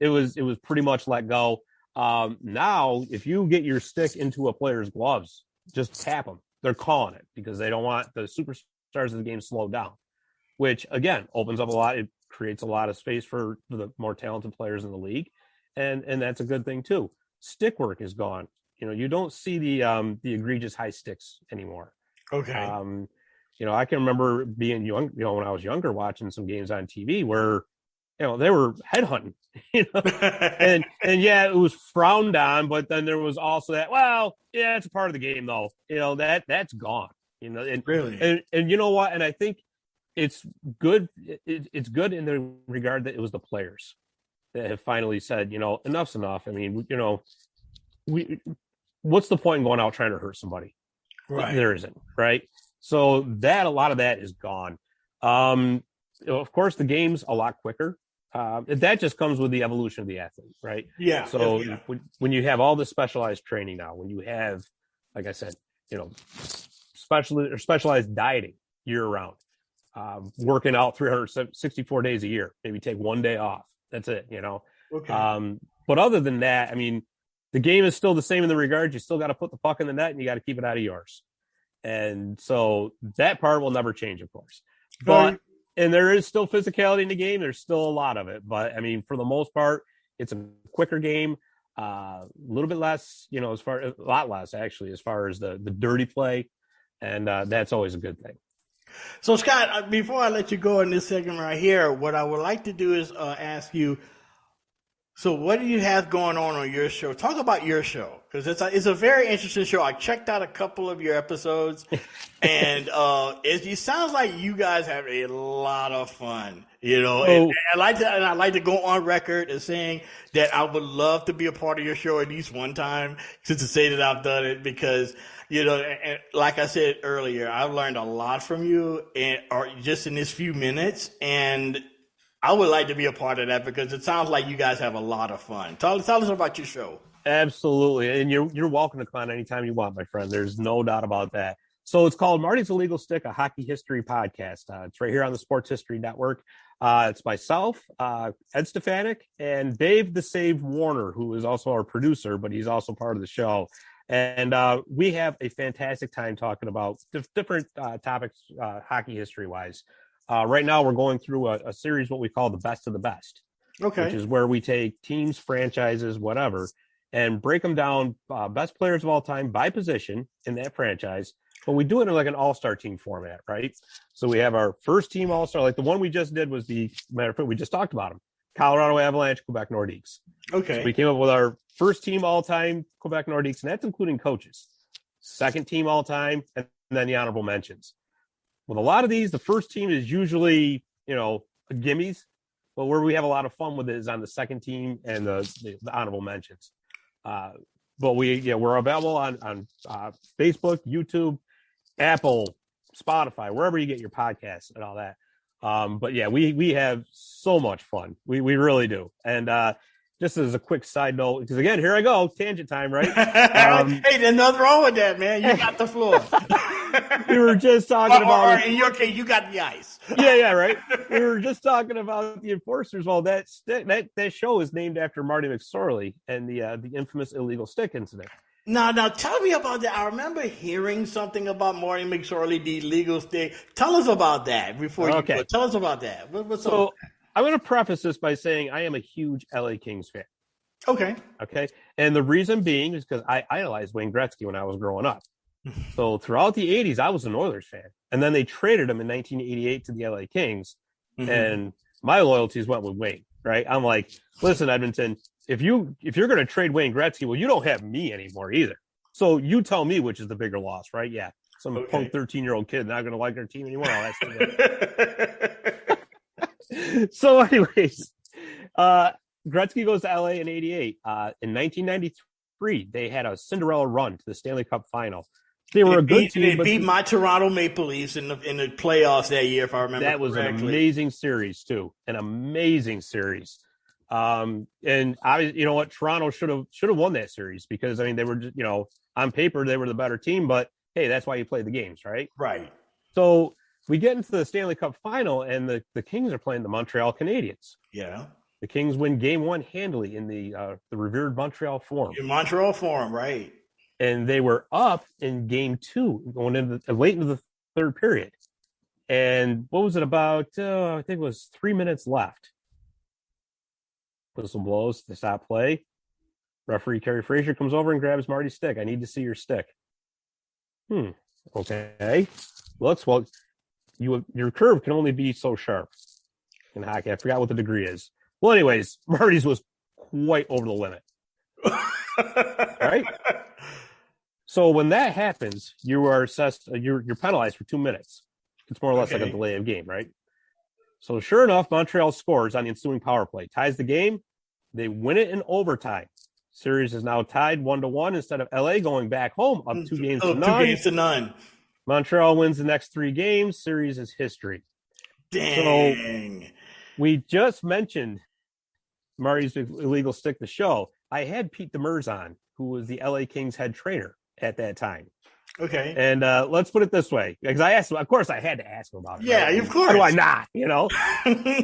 it was pretty much let go. Now, if you get your stick into a player's gloves, just tap them. They're calling it because they don't want the superstars of the game slowed down, which again opens up a lot. It creates a lot of space for the more talented players in the league, and that's a good thing too. Stick work is gone. You know, you don't see the egregious high sticks anymore. Okay. You know, I can remember being young, you know, when I was younger, watching some games on TV where, you know, they were headhunting, you know, and yeah, it was frowned on, but then there was also that, well, yeah, it's a part of the game though. You know, that's gone, you know, and really, and you know what? And I think it's good. It's good in the regard that it was the players that have finally said, you know, enough's enough. I mean, you know, what's the point in going out trying to hurt somebody? Right. There isn't, right? So a lot of that is gone. Of course, the game's a lot quicker. That just comes with the evolution of the athlete, right? Yeah. So when you have all this specialized training now, when you have, like I said, you know, specialized dieting year round, working out 364 days a year, maybe take one day off. That's it, you know? Okay. But other than that, I mean, the game is still the same in the regard. You still got to put the puck in the net and you got to keep it out of yours. And so that part will never change, of course. But and there is still physicality in the game. There's still a lot of it. But, I mean, for the most part, it's a quicker game, a little bit less, you know, a lot less, actually, as far as the dirty play. And that's always a good thing. So, Scott, before I let you go in this segment right here, what I would like to do is ask you, so what do you have going on your show? Talk about your show, because it's a very interesting show. I checked out a couple of your episodes, and it sounds like you guys have a lot of fun. You know, and I'd like to go on record as saying that I would love to be a part of your show at least one time, just to say that I've done it, because, you know, and like I said earlier, I've learned a lot from you, or just in this few minutes, and I would like to be a part of that because it sounds like you guys have a lot of fun. Tell us about your show. Absolutely. And you're welcome to come on anytime you want, my friend. There's no doubt about that. So it's called Marty's Illegal Stick, a hockey history podcast. It's right here on the Sports History Network. It's myself, Ed Stefanik, and Dave the Save Warner, who is also our producer, but he's also part of the show. And we have a fantastic time talking about different topics, hockey history-wise. Right now, we're going through a series, what we call the best of the best. Okay. Which is where we take teams, franchises, whatever, and break them down, best players of all time by position in that franchise. But we do it in like an all-star team format, right? So we have our first team all-star, like the one we just did was matter of fact, we just talked about them. Colorado Avalanche, Quebec Nordiques. Okay. So we came up with our first team all-time Quebec Nordiques, and that's including coaches. Second team all-time, and then the honorable mentions. With a lot of these, the first team is usually, you know, gimmies, but where we have a lot of fun with it is on the second team and the honorable mentions. But we're available on Facebook, YouTube, Apple, Spotify, wherever you get your podcasts and all that. But yeah, we have so much fun. We really do. And just as a quick side note, because again, here I go, tangent time, right? Hey, there's nothing wrong with that, man. You got the floor. We were just talking about. In your case, you got the ice. Yeah, right. We were just talking about the enforcers. Well, that show is named after Marty McSorley and the infamous illegal stick incident. Now, tell me about that. I remember hearing something about Marty McSorley, the illegal stick. Tell us about that before you go. Tell us about that. What's up? I'm going to preface this by saying I am a huge LA Kings fan. Okay. And the reason being is because I idolized Wayne Gretzky when I was growing up. So throughout the 80s, I was an Oilers fan. And then they traded him in 1988 to the LA Kings. Mm-hmm. And my loyalties went with Wayne, right? I'm like, listen, Edmonton, if you're going to trade Wayne Gretzky, well, you don't have me anymore either. So you tell me which is the bigger loss, right? Yeah. Some punk 13-year-old kid not going to like our team anymore. Oh, that's So anyways, Gretzky goes to LA in 88. In 1993, they had a Cinderella run to the Stanley Cup Final. They were a good team. They beat my Toronto Maple Leafs in the playoffs that year, if I remember correctly. That was an amazing series, too. An amazing series. And obviously, you know what? Toronto should have won that series because, I mean, they were, you know, on paper, they were the better team. But, hey, that's why you play the games, right? Right. So we get into the Stanley Cup Final, and the Kings are playing the Montreal Canadiens. Yeah. The Kings win Game 1 handily in the revered Montreal Forum. In Montreal Forum, right. And they were up in Game 2, going into late into the third period. And what was it about? I think it was 3 minutes left. Whistle blows to stop play. Referee Kerry Fraser comes over and grabs Marty's stick. I need to see your stick. Okay. Your curve can only be so sharp in hockey. I forgot what the degree is. Well, anyways, Marty's was quite over the limit. Right? So when that happens, you are assessed. You're penalized for 2 minutes. It's more or less like a delay of game, right? So sure enough, Montreal scores on the ensuing power play, ties the game. They win it in overtime. Series is now tied 1-1 instead of LA going back home up 2 games to none. 2 games to none. Montreal wins the next 3 games. Series is history. Dang. So we just mentioned Marty's illegal stick the show. I had Pete Demers on, who was the LA Kings head trainer at that time. Okay. And let's put it this way, because I asked him, of course I had to ask him about it. Yeah, right? of course. How do I not,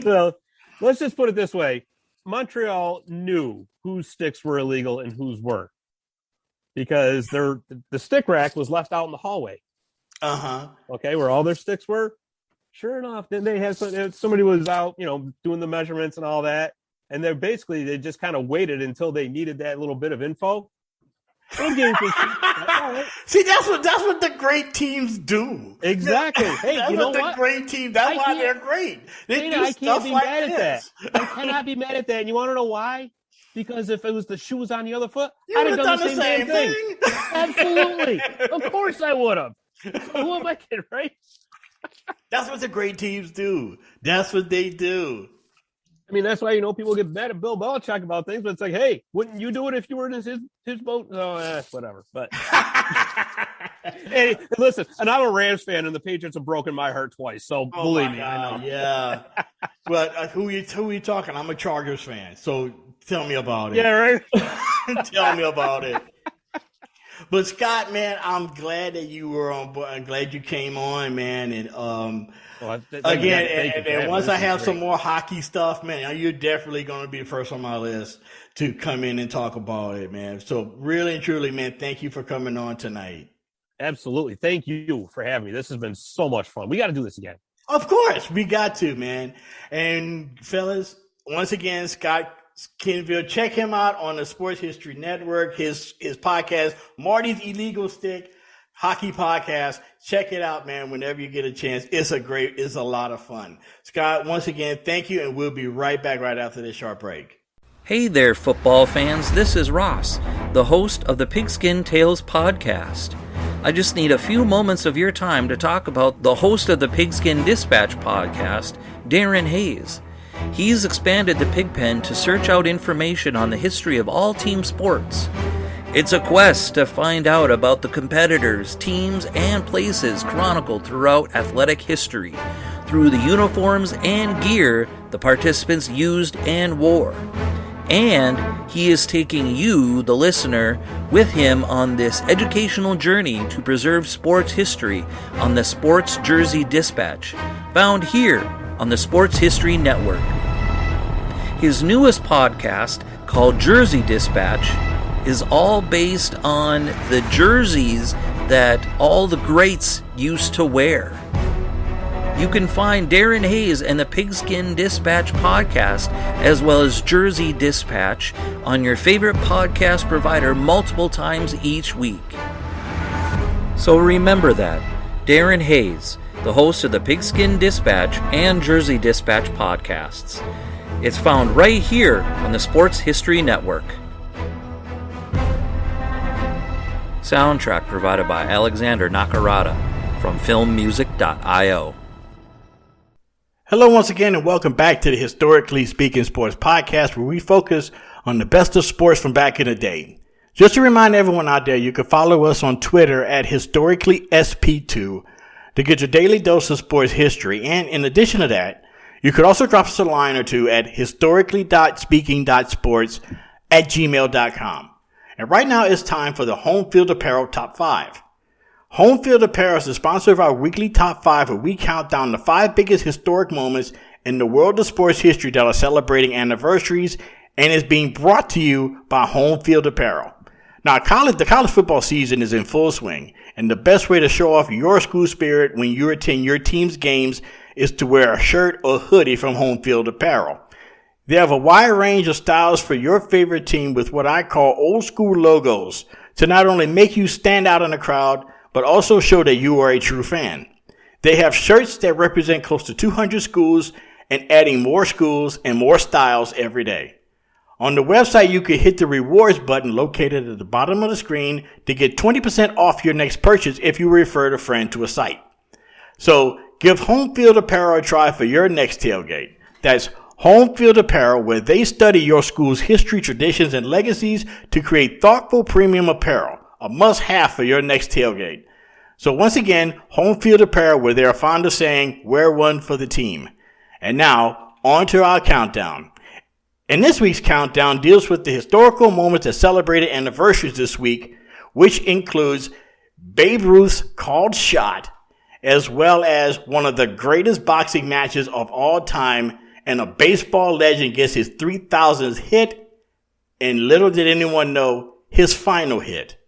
So let's just put it this way. Montreal knew whose sticks were illegal and whose weren't, because the stick rack was left out in the hallway. Okay, where all their sticks were. Sure enough, then they had somebody was out, doing the measurements and all that, and they just kind of waited until they needed that little bit of info. See, that's what the great teams do. Exactly. Hey, that's you know what what? The great team. That's why they're great. I can't be mad at that. I cannot be mad at that. And you want to know why? Because if it was the shoe was on the other foot, I'd have done the same thing. Absolutely. Of course I would have. So who am I kidding, right? That's what the great teams do. That's what they do. I mean, that's why, people get mad at Bill Belichick about things, but it's like, hey, wouldn't you do it if you were in his boat? Oh, whatever. But hey, listen, and I'm a Rams fan, and the Patriots have broken my heart twice. So believe me, I know. Yeah. But who are you talking? I'm a Chargers fan. So tell me about it. Yeah, right. Tell me about it. But Scott, man, I'm glad that you were on board. I'm glad you came on, man. And again, once I have some more hockey stuff, man, you're definitely going to be the first on my list to come in and talk about it, man. So really and truly, man, thank you for coming on tonight. Absolutely. Thank you for having me. This has been so much fun. We got to do this again. Of course. We got to, man. And fellas, once again, Scott Kinville, check him out on the Sports History Network, his podcast, Marty's Illegal Stick Hockey Podcast. Check it out, man, whenever you get a chance. It's a lot of fun. Scott, once again, thank you, and we'll be right back right after this short break. Hey there, football fans. This is Ross, the host of the Pigskin Tales podcast. I just need a few moments of your time to talk about the host of the Pigskin Dispatch podcast, Darren Hayes. He's expanded the Pigpen to search out information on the history of all team sports. It's a quest to find out about the competitors, teams, and places chronicled throughout athletic history, through the uniforms and gear the participants used and wore. And he is taking you, the listener, with him on this educational journey to preserve sports history on the Sports Jersey Dispatch, found here on the Sports History Network. His newest podcast, called Jersey Dispatch, is all based on the jerseys that all the greats used to wear. You can find Darren Hayes and the Pigskin Dispatch podcast, as well as Jersey Dispatch, on your favorite podcast provider multiple times each week. So remember that, Darren Hayes, the host of the Pigskin Dispatch and Jersey Dispatch podcasts. It's found right here on the Sports History Network. Soundtrack provided by Alexander Nakarada from filmmusic.io. Hello once again, and welcome back to the Historically Speaking Sports Podcast, where we focus on the best of sports from back in the day. Just to remind everyone out there, you can follow us on Twitter at HistoricallySP2 to get your daily dose of sports history. And in addition to that, you could also drop us a line or two at historically.speaking.sports@gmail.com. And right now it's time for the Home Field Apparel Top 5. Home Field Apparel is the sponsor of our weekly Top 5, where we count down the 5 biggest historic moments in the world of sports history that are celebrating anniversaries, and is being brought to you by Home Field Apparel. Now, the college football season is in full swing, and the best way to show off your school spirit when you attend your team's games is to wear a shirt or hoodie from Home Field Apparel. They have a wide range of styles for your favorite team with what I call old school logos to not only make you stand out in the crowd, but also show that you are a true fan. They have shirts that represent close to 200 schools and adding more schools and more styles every day. On the website, you can hit the rewards button located at the bottom of the screen to get 20% off your next purchase if you refer a friend to a site. So give Home Field Apparel a try for your next tailgate. That's Home Field Apparel, where they study your school's history, traditions, and legacies to create thoughtful premium apparel, a must-have for your next tailgate. So once again, Home Field Apparel, where they are fond of saying, wear one for the team. And now, on to our countdown. And this week's countdown deals with the historical moments that celebrated anniversaries this week, which includes Babe Ruth's called shot, as well as one of the greatest boxing matches of all time, and a baseball legend gets his 3,000th hit, and little did anyone know, his final hit.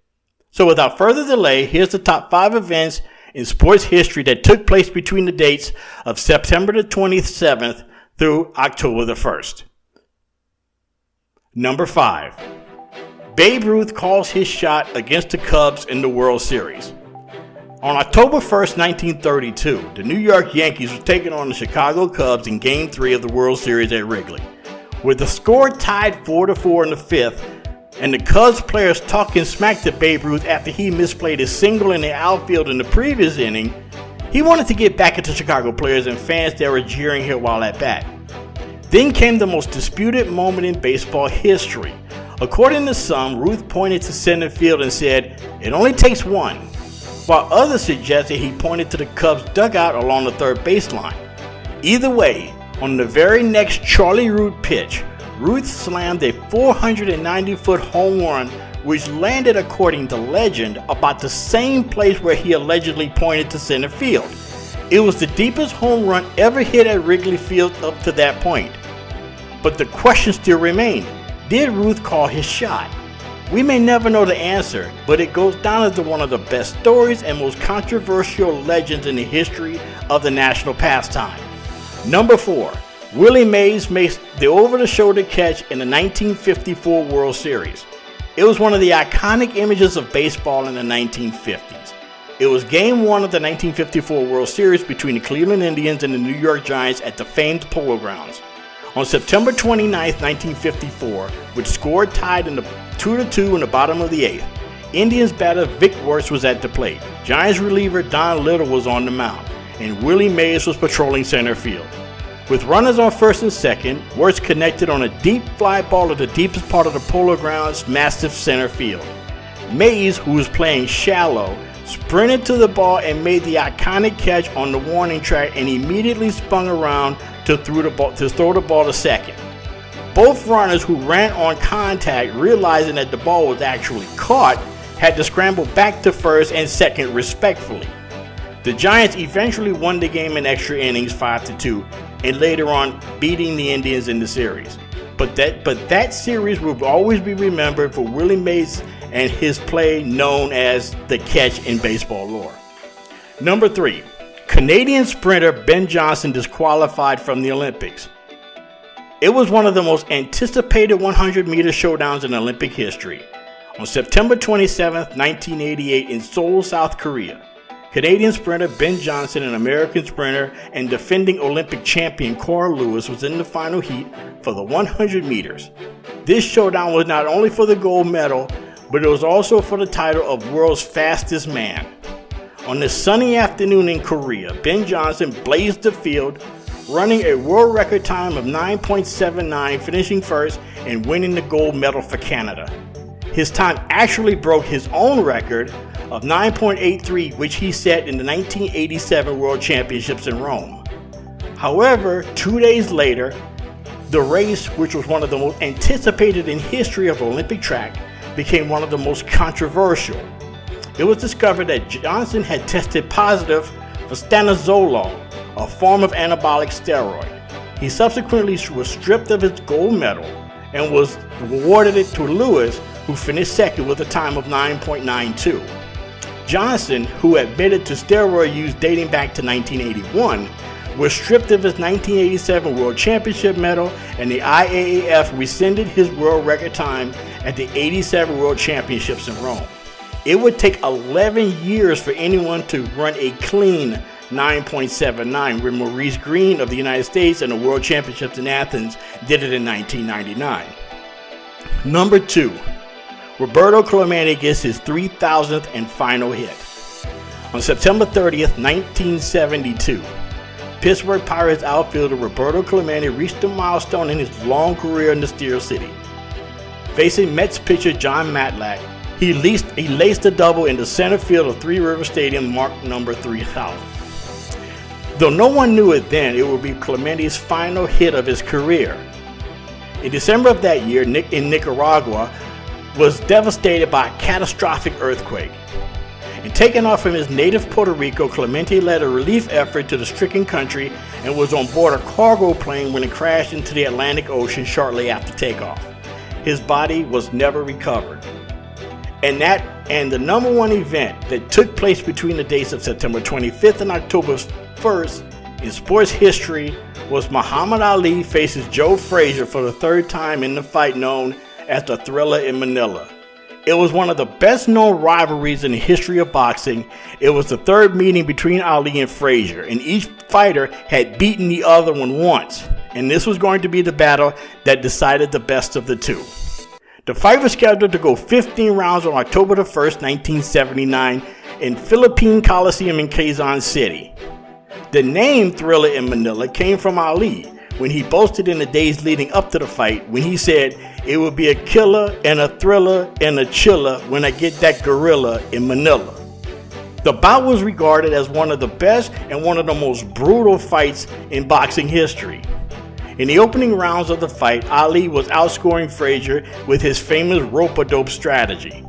So without further delay, here's the top 5 events in sports history that took place between the dates of September the 27th through October the 1st. Number 5. Babe Ruth calls his shot against the Cubs in the World Series. On October 1st, 1932, the New York Yankees were taking on the Chicago Cubs in Game 3 of the World Series at Wrigley. With the score tied 4-4 in the 5th, and the Cubs players talking smack to Babe Ruth after he misplayed his single in the outfield in the previous inning, he wanted to get back at the Chicago players and fans that were jeering him while at bat. Then came the most disputed moment in baseball history. According to some, Ruth pointed to center field and said, "It only takes one," while others suggested he pointed to the Cubs dugout along the third baseline. Either way, on the very next Charlie Root pitch, Ruth slammed a 490-foot home run, which landed, according to legend, about the same place where he allegedly pointed to center field. It was the deepest home run ever hit at Wrigley Field up to that point. But the question still remained: did Ruth call his shot? We may never know the answer, but it goes down as one of the best stories and most controversial legends in the history of the national pastime. Number 4. Willie Mays makes the over-the-shoulder catch in the 1954 World Series. It was one of the iconic images of baseball in the 1950s. It was Game 1 of the 1954 World Series between the Cleveland Indians and the New York Giants at the famed Polo Grounds. On September 29, 1954, with score tied in the 2-2 in the bottom of the 8th, Indians batter Vic Wertz was at the plate. Giants reliever Don Little was on the mound, and Willie Mays was patrolling center field. With runners on first and second, Wertz connected on a deep fly ball at the deepest part of the Polo Grounds' massive center field. Mays, who was playing shallow, sprinted to the ball and made the iconic catch on the warning track, and immediately spun around to throw the ball to second. Both runners who ran on contact, realizing that the ball was actually caught, had to scramble back to first and second respectfully. The Giants eventually won the game in extra innings 5-2, and later on beating the Indians in the series. But that series will always be remembered for Willie Mays and his play known as the catch in baseball lore. Number 3. Canadian sprinter Ben Johnson disqualified from the Olympics. It was one of the most anticipated 100-meter showdowns in Olympic history. On September 27, 1988 in Seoul, South Korea, Canadian sprinter Ben Johnson and American sprinter and defending Olympic champion Carl Lewis was in the final heat for the 100 meters. This showdown was not only for the gold medal, but it was also for the title of world's fastest man. On this sunny afternoon in Korea, Ben Johnson blazed the field, running a world record time of 9.79, finishing first and winning the gold medal for Canada. His time actually broke his own record of 9.83, which he set in the 1987 World Championships in Rome. However, 2 days later, the race, which was one of the most anticipated in history of Olympic track, became one of the most controversial. it was discovered that Johnson had tested positive for stanozolol, a form of anabolic steroid. He subsequently was stripped of his gold medal and was awarded it to Lewis, who finished second with a time of 9.92. Johnson, who admitted to steroid use dating back to 1981, was stripped of his 1987 World Championship medal, and the IAAF rescinded his world record time at the 87 World Championships in Rome. It would take 11 years for anyone to run a clean 9.79, when Maurice Green of the United States and the World Championships in Athens did it in 1999. Number 2, Roberto Clemente gets his 3,000th and final hit. On September 30th, 1972, Pittsburgh Pirates outfielder Roberto Clemente reached a milestone in his long career in the Steel City. Facing Mets pitcher John Matlack, he laced a double in the center field of Three River Stadium, marked number 3,000. Though no one knew it then, it would be Clemente's final hit of his career. In December of that year, in Nicaragua, was devastated by a catastrophic earthquake. And taken off from his native Puerto Rico, Clemente led a relief effort to the stricken country and was on board a cargo plane when it crashed into the Atlantic Ocean shortly after takeoff. His body was never recovered. And the number one event that took place between the dates of September 25th and October 1st in sports history was Muhammad Ali faces Joe Frazier for the third time in the fight known as the Thriller in Manila. It was one of the best known rivalries in the history of boxing. It was the third meeting between Ali and Frazier, and each fighter had beaten the other one once, and this was going to be the battle that decided the best of the two. The fight was scheduled to go 15 rounds on October the 1st, 1979 in Philippine Coliseum in Quezon City. The name Thriller in Manila came from Ali when he boasted in the days leading up to the fight when he said, "It will be a killer and a thriller and a chiller when I get that gorilla in Manila." The bout was regarded as one of the best and one of the most brutal fights in boxing history. In the opening rounds of the fight, Ali was outscoring Frazier with his famous rope-a-dope strategy.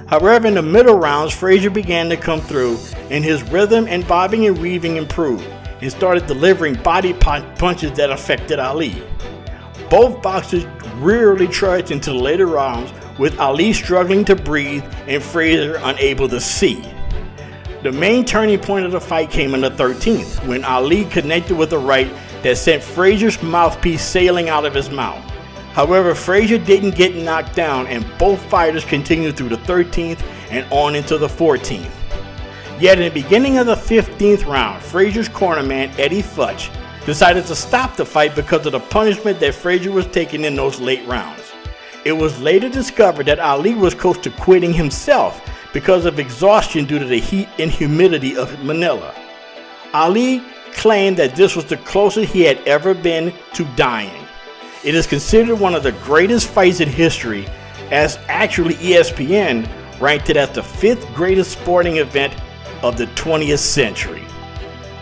However, in the middle rounds, Frazier began to come through, and his rhythm and bobbing and weaving improved, and started delivering body punches that affected Ali. Both boxers rarely charged into the later rounds, with Ali struggling to breathe and Frazier unable to see. The main turning point of the fight came in the 13th, when Ali connected with a right that sent Frazier's mouthpiece sailing out of his mouth. However, Frazier didn't get knocked down, and both fighters continued through the 13th and on into the 14th. Yet in the beginning of the 15th round, Frazier's cornerman, Eddie Futch, decided to stop the fight because of the punishment that Frazier was taking in those late rounds. It was later discovered that Ali was close to quitting himself because of exhaustion due to the heat and humidity of Manila. Ali claimed that this was the closest he had ever been to dying. It is considered one of the greatest fights in history, as actually ESPN ranked it as the 5th greatest sporting event of the 20th century.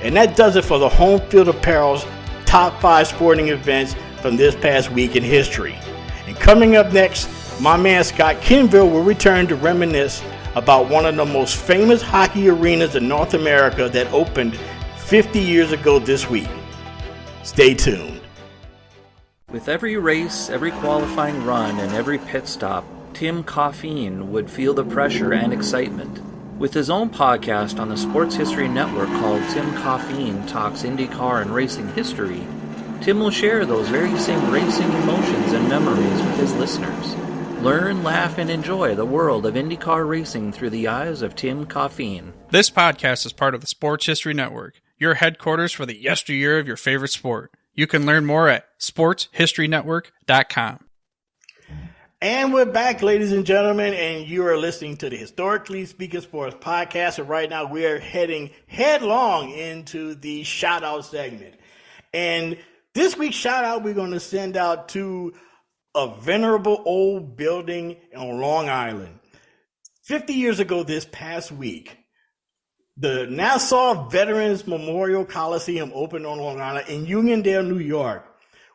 And that does it for the Home Field Apparel's top 5 sporting events from this past week in history. And coming up next, my man Scott Kinville will return to reminisce about one of the most famous hockey arenas in North America that opened 50 years ago this week. Stay tuned. With every race, every qualifying run, and every pit stop, Tim Coffeen would feel the pressure and excitement. With his own podcast on the Sports History Network called Tim Coffeen Talks IndyCar and Racing History, Tim will share those very same racing emotions and memories with his listeners. Learn, laugh, and enjoy the world of IndyCar racing through the eyes of Tim Coffeen. This podcast is part of the Sports History Network, your headquarters for the yesteryear of your favorite sport. You can learn more at sportshistorynetwork.com. And we're back, ladies and gentlemen, and you are listening to the Historically Speaking Sports Podcast. And right now we are heading headlong into the shout-out segment. And this week's shout-out we're going to send out to a venerable old building on Long Island. 50 years ago this past week, the Nassau Veterans Memorial Colliseum opened on Long Island in Uniondale, New York,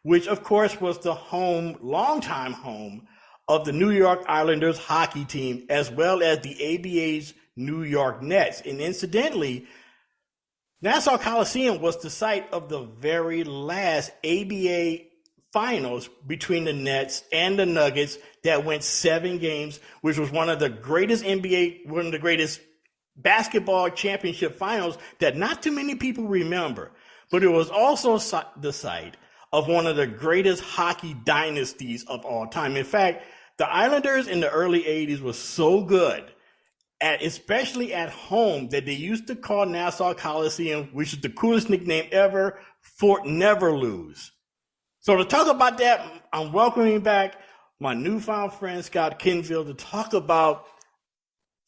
which of course was the longtime home of the New York Islanders hockey team, as well as the ABA's New York Nets. And incidentally, Nassau Coliseum was the site of the very last ABA finals between the Nets and the Nuggets that went 7 games, which was one of the greatest basketball championship finals that not too many people remember. But it was also the site of one of the greatest hockey dynasties of all time. In fact, the Islanders in the early 80s was so good, especially at home, that they used to call Nassau Coliseum, which is the coolest nickname ever, Fort Neverlose. So to talk about that, I'm welcoming back my newfound friend, Scott Kinville, to talk about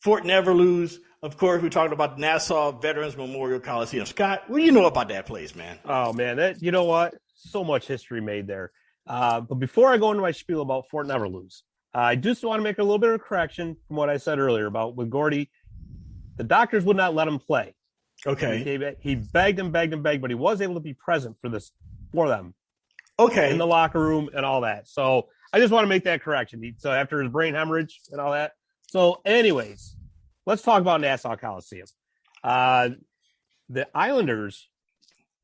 Fort Neverlose. Of course, we talked about the Nassau Veterans Memorial Colliseum. Scott, what do you know about that place, man? Oh, man, you know what? So much history made there. But before I go into my spiel about Fort Neverlose, I just want to make a little bit of a correction from what I said earlier about with Gordie. The doctors would not let him play. Okay. He begged and begged and begged, but he was able to be present for them. Okay. In the locker room and all that. So I just want to make that correction. So after his brain hemorrhage and all that. So anyways, let's talk about Nassau Coliseum. The Islanders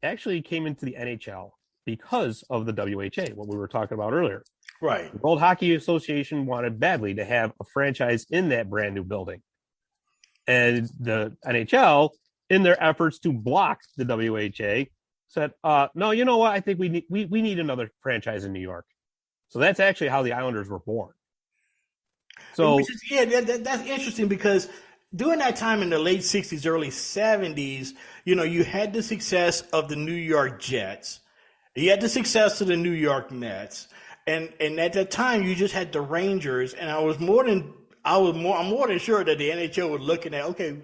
actually came into the NHL because of the WHA, what we were talking about earlier. Right. The World Hockey Association wanted badly to have a franchise in that brand new building. And the NHL, in their efforts to block the WHA, said, no, you know what? I think we need another franchise in New York. So that's actually how the Islanders were born. So that's interesting because during that time in the late 60s, early 70s, you had the success of the New York Jets. You had the success of the New York Mets. And at that time, you just had the Rangers. And I'm more than sure that the NHL was looking at, okay,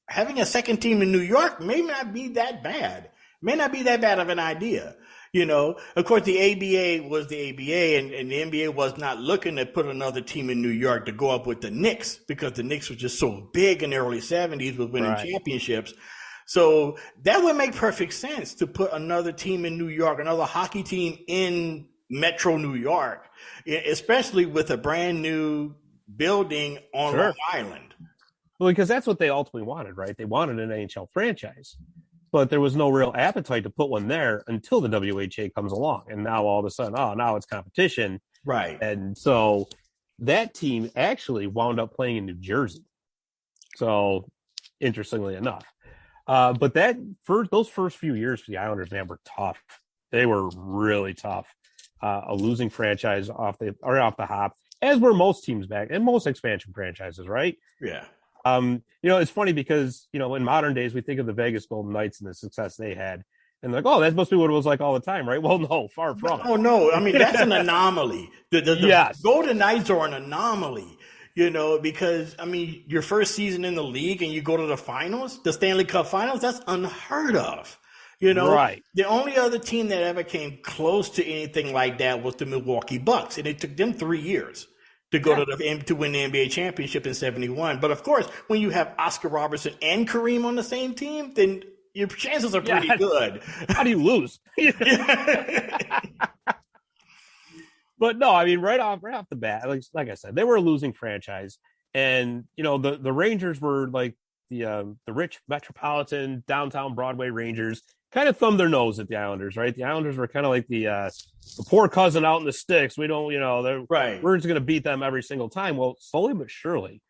having a second team in New York may not be that bad. May not be that bad of an idea. Of course, the ABA was the ABA, and the NBA was not looking to put another team in New York to go up with the Knicks because the Knicks was just so big in the early 70s with winning championships. So that would make perfect sense to put another team in New York, another hockey team in Metro New York, especially with a brand new building on Long Island. Well, because that's what they ultimately wanted, right? They wanted an NHL franchise. But there was no real appetite to put one there until the WHA comes along. And now all of a sudden, now it's competition. Right. And so that team actually wound up playing in New Jersey. So interestingly enough. But those first few years for the Islanders, man, were tough. They were really tough. A losing franchise off the hop, as were most teams back and most expansion franchises, right? Yeah. It's funny because, in modern days, we think of the Vegas Golden Knights and the success they had. And like, that must be what it was like all the time, right? Well, no, far from it. Oh, no. I mean, that's an anomaly. The Golden Knights are an anomaly, because, your first season in the league and you go to the finals, the Stanley Cup Finals, that's unheard of. Right. The only other team that ever came close to anything like that was the Milwaukee Bucks. And it took them 3 years to go to win the NBA championship in 71. But of course, when you have Oscar Robertson and Kareem on the same team, then your chances are pretty good. How do you lose? But no, right off the bat, like I said, they were a losing franchise. And, the Rangers were like the rich metropolitan downtown Broadway Rangers, kind of thumbed their nose at the Islanders, right? The Islanders were kind of like the poor cousin out in the sticks. We don't, we're just going to beat them every single time. Well, slowly but surely,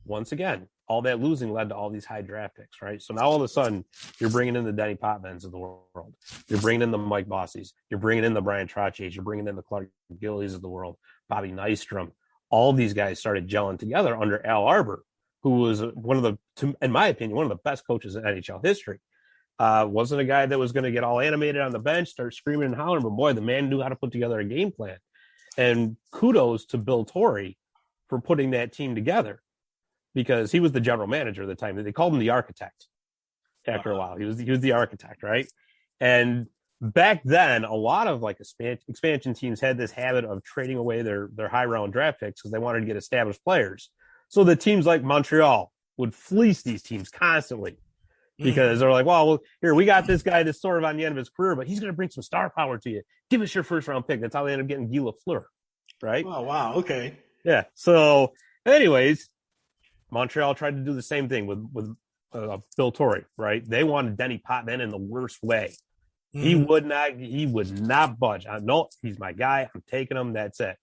once again, all that losing led to all these high draft picks, right? So now all of a sudden, you're bringing in the Denny Potvins of the world. You're bringing in the Mike Bossies. You're bringing in the Brian Trottiers. You're bringing in the Clark Gillies of the world, Bobby Nystrom. All these guys started gelling together under Al Arbor, who was in my opinion, one of the best coaches in NHL history. Wasn't a guy that was going to get all animated on the bench, start screaming and hollering, but boy, the man knew how to put together a game plan. And kudos to Bill Torrey for putting that team together, because he was the general manager at the time. They called him the architect after a while. He was the architect, right? And back then, a lot of expansion teams had this habit of trading away their high round draft picks because they wanted to get established players. So the teams like Montreal would fleece these teams constantly. Because they're like, well, here, we got this guy that's sort of on the end of his career, but he's going to bring some star power to you. Give us your first round pick. That's how they end up getting Guy Lafleur, right? Oh, wow. Okay. Yeah. So anyways, Montreal tried to do the same thing with Bill Torrey, right? They wanted Denny Potvin in the worst way. He would not budge. No, he's my guy. I'm taking him. That's it.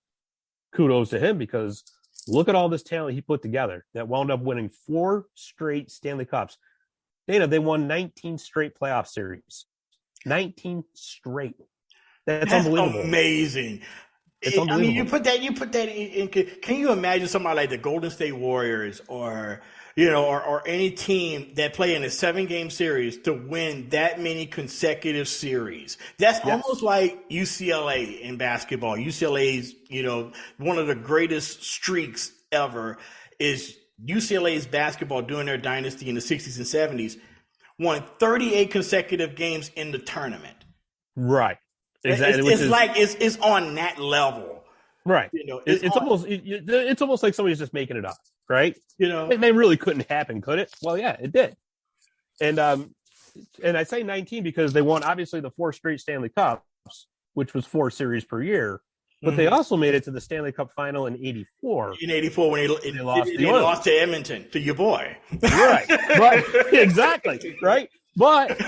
Kudos to him, because look at all this talent he put together that wound up winning 4 straight Stanley Cups. Dana, they won 19 straight playoff series. 19 straight. That's unbelievable. Amazing. It's unbelievable. I mean, you put that in. Can you imagine somebody like the Golden State Warriors or any team that play in a 7-game series to win that many consecutive series? That's almost like UCLA in basketball. UCLA's, one of the greatest streaks ever is UCLA's basketball during their dynasty in the 60s and 70s, won 38 consecutive games in the tournament. Right. Exactly. It's on that level. Right. It's almost like somebody's just making it up. Right. They really couldn't happen, could it? Well, yeah, it did. And I say 19 because they won obviously the 4 straight Stanley Cups, which was 4 series per year. But they also made it to the Stanley Cup Final in '84. In '84, when they lost to Edmonton, to your boy. Right. Exactly. Right. But